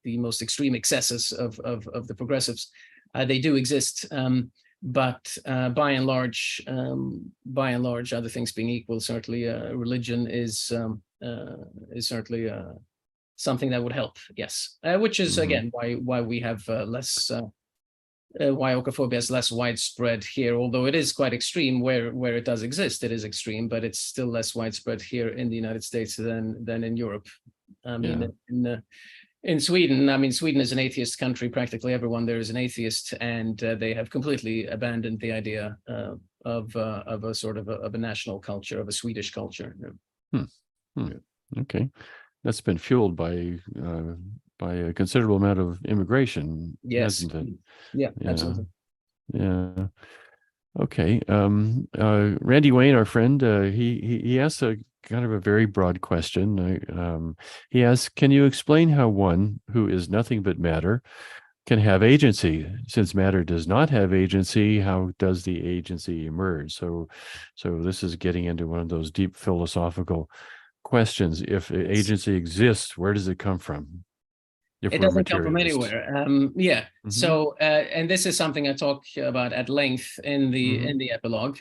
the most extreme excesses of the progressives. They do exist, but by and large, other things being equal, certainly religion is certainly something that would help. Yes, which is again why we have less. Why oikophobia is less widespread here, although it is quite extreme where it does exist. It is extreme, but it's still less widespread here in the United States than in Europe. I mean, in Sweden, I mean, Sweden is an atheist country. Practically everyone there is an atheist, and they have completely abandoned the idea of a sort of a national culture, of a Swedish culture. Okay, that's been fueled by a considerable amount of immigration, Yes. hasn't it? Yeah, absolutely. Yeah. Okay. Randy Wayne, our friend, he asked a kind of a very broad question. He asks, can you explain how one who is nothing but matter can have agency? Since matter does not have agency, how does the agency emerge? So this is getting into one of those deep philosophical questions. If agency exists, where does it come from? If It we're doesn't come from materialists. anywhere. Yeah. So, and this is something I talk about at length in the epilogue.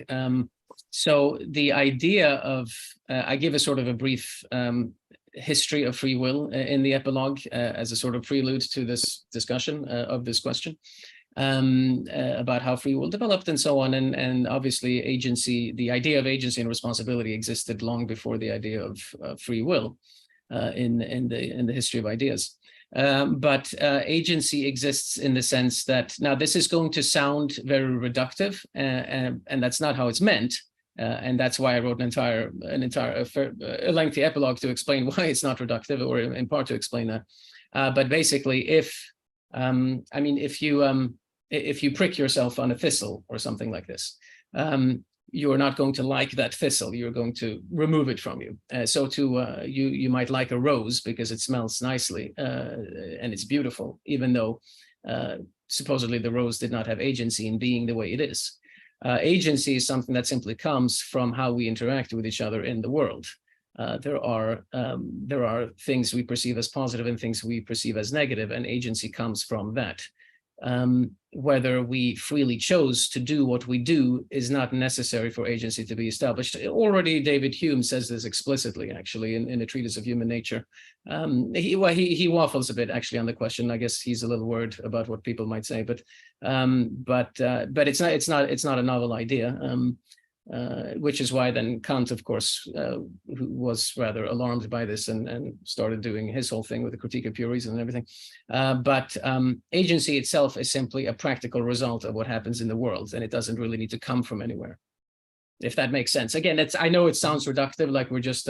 So the idea of I give a sort of a brief history of free will in the epilogue as a sort of prelude to this discussion of this question about how free will developed and so on. And obviously agency, the idea of agency and responsibility existed long before the idea of free will in the history of ideas. But agency exists in the sense that, now this is going to sound very reductive, and that's not how it's meant. And that's why I wrote a lengthy epilogue to explain why it's not reductive, or in part to explain that. But basically, if you prick yourself on a thistle or something like this, you're not going to like that thistle. You're going to remove it from you. You might like a rose because it smells nicely and it's beautiful, even though supposedly the rose did not have agency in being the way it is. Agency is something that simply comes from how we interact with each other in the world. There are things we perceive as positive and things we perceive as negative, and agency comes from that. whether we freely chose to do what we do is not necessary for agency to be established. Already David Hume says this explicitly, actually, in a treatise of human nature. He waffles a bit, actually, on the question. I guess he's a little worried about what people might say, but it's not a novel idea. Which is why then Kant, of course, who was rather alarmed by this and started doing his whole thing with the critique of pure reason and everything. But agency itself is simply a practical result of what happens in the world, and it doesn't really need to come from anywhere, if that makes sense. Again, I know it sounds reductive, like we're just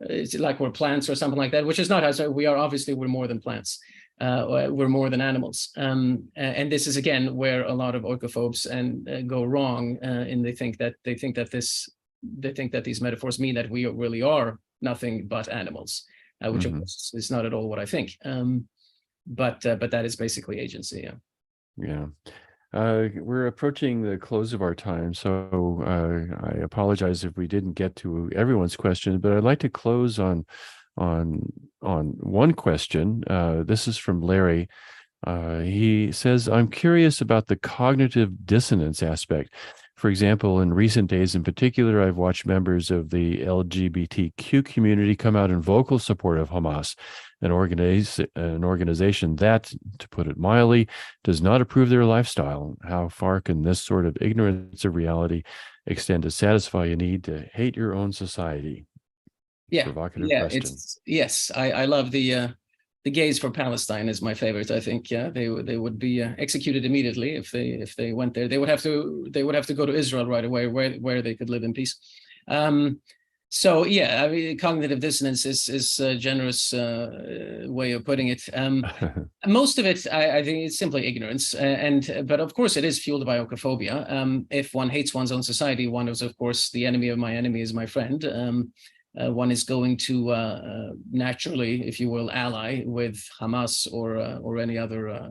it's like we're plants or something like that, which is not how we are. Obviously, we're more than plants. We're more than animals, and this is again where a lot of oikophobes go wrong, and they think that these metaphors mean that we really are nothing but animals, which of course is not at all what I think. But that is basically agency. Yeah. We're approaching the close of our time, so I apologize if we didn't get to everyone's question, but I'd like to close on one question. This is from Larry. He says, I'm curious about the cognitive dissonance aspect. For example, in recent days in particular, I've watched members of the LGBTQ community come out in vocal support of Hamas, an organization that, to put it mildly, does not approve their lifestyle. How far can this sort of ignorance of reality extend to satisfy a need to hate your own society? Provocative question. Yes, I love the gays for Palestine is my favorite. I think they would be executed immediately if they went there. They would have to go to Israel right away, where they could live in peace. So yeah, I mean, cognitive dissonance is a generous way of putting it. Most of it, I think, it's simply ignorance, but of course it is fueled by oikophobia. If one hates one's own society, one is of course the enemy of my enemy is my friend. One is going to naturally, if you will, ally with Hamas or any other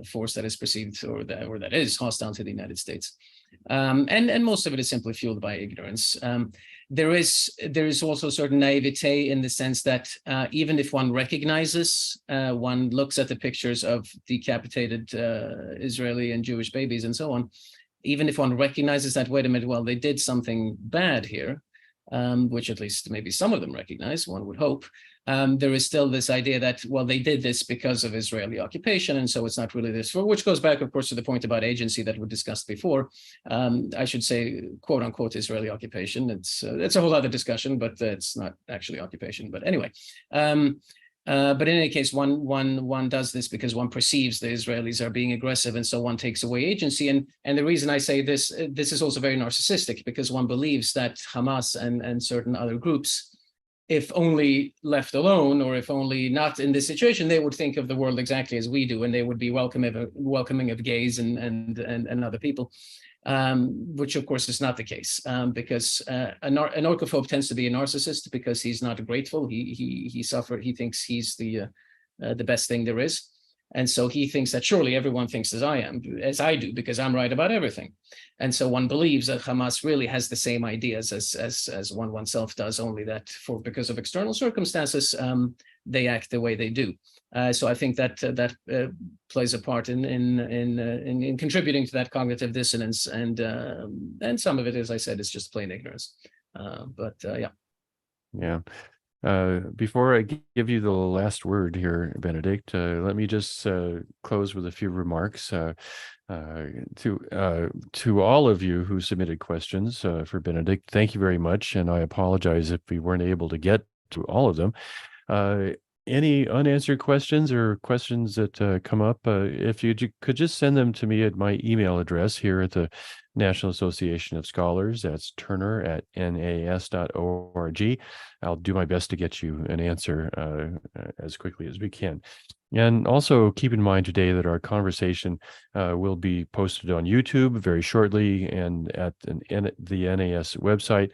force that is perceived or that is hostile to the United States. And most of it is simply fueled by ignorance. There is also certain naivete in the sense that even if one recognizes, one looks at the pictures of decapitated Israeli and Jewish babies and so on, even if one recognizes that, wait a minute, well, they did something bad here, which at least maybe some of them recognize, one would hope, there is still this idea that, well, they did this because of Israeli occupation, and so it's not really this, which goes back, of course, to the point about agency that we discussed before. I should say, quote unquote, Israeli occupation. It's a whole other discussion, but it's not actually occupation. But anyway, but in any case, one does this because one perceives the Israelis are being aggressive, and so one takes away agency. And the reason I say this is also very narcissistic, because one believes that Hamas and certain other groups, if only left alone, or if only not in this situation, they would think of the world exactly as we do, and they would be welcoming of gays and other people. Which of course is not the case, because an oikophobe tends to be a narcissist because he's not grateful. He thinks he's the best thing there is, and so he thinks that surely everyone thinks as I do, because I'm right about everything. And so one believes that Hamas really has the same ideas as oneself does, only that because of external circumstances, they act the way they do. So I think that plays a part in contributing to that cognitive dissonance, and some of it, as I said, is just plain ignorance. Yeah. Before I give you the last word here, Benedict, let me just close with a few remarks to all of you who submitted questions for Benedict. Thank you very much, and I apologize if we weren't able to get to all of them. Any unanswered questions or questions that come up, if you could just send them to me at my email address here at the National Association of Scholars. That's turner@nas.org. I'll do my best to get you an answer as quickly as we can. And also keep in mind today that our conversation will be posted on YouTube very shortly, and at the NAS website.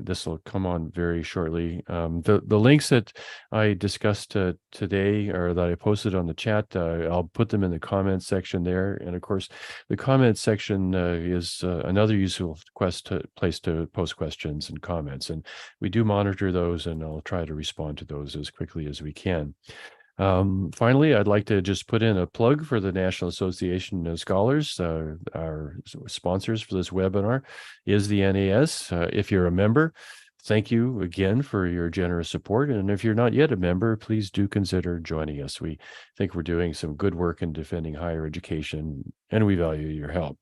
This will come on very shortly. The links that I discussed today, or that I posted on the chat, I'll put them in the comments section there. And of course, the comments section is another useful place to post questions and comments. And we do monitor those, and I'll try to respond to those as quickly as we can. Finally, I'd like to just put in a plug for the National Association of Scholars. Our sponsors for this webinar is the NAS. If you're a member, thank you again for your generous support. And if you're not yet a member, please do consider joining us. We think we're doing some good work in defending higher education, and we value your help.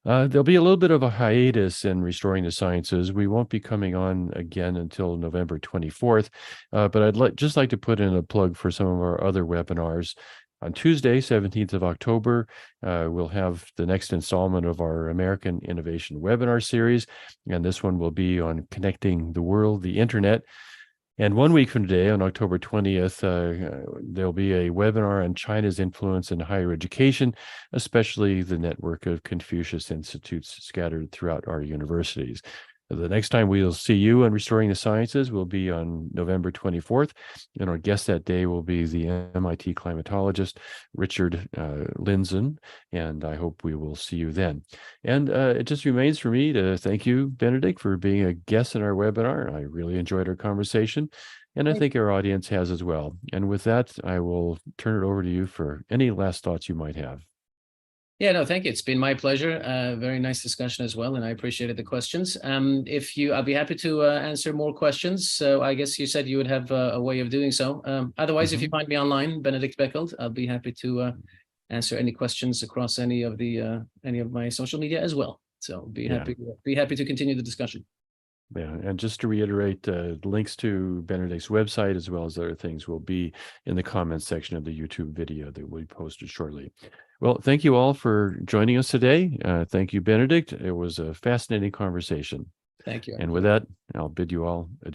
There'll be a little bit of a hiatus in Restoring the Sciences. We won't be coming on again until November 24th, but I'd just like to put in a plug for some of our other webinars. On Tuesday, 17th of October, we'll have the next installment of our American Innovation webinar series, and this one will be on connecting the world, the internet. And 1 week from today, on October 20th, there'll be a webinar on China's influence in higher education, especially the network of Confucius Institutes scattered throughout our universities. The next time we'll see you on Restoring the Sciences will be on November 24th, and our guest that day will be the MIT climatologist, Richard Lindzen, and I hope we will see you then. And it just remains for me to thank you, Benedict, for being a guest in our webinar. I really enjoyed our conversation, and I think our audience has as well. And with that, I will turn it over to you for any last thoughts you might have. Yeah, no, thank you. It's been my pleasure. Very nice discussion as well, and I appreciated the questions. I'll be happy to answer more questions. So I guess you said you would have a way of doing so. Otherwise, if you find me online, Benedict Beckeld, I'll be happy to answer any questions across any of my social media as well. So be happy to continue the discussion. Yeah, and just to reiterate, links to Benedict's website as well as other things will be in the comments section of the YouTube video that will be posted shortly. Well, thank you all for joining us today. Thank you, Benedict. It was a fascinating conversation. Thank you. And with that, I'll bid you all adieu.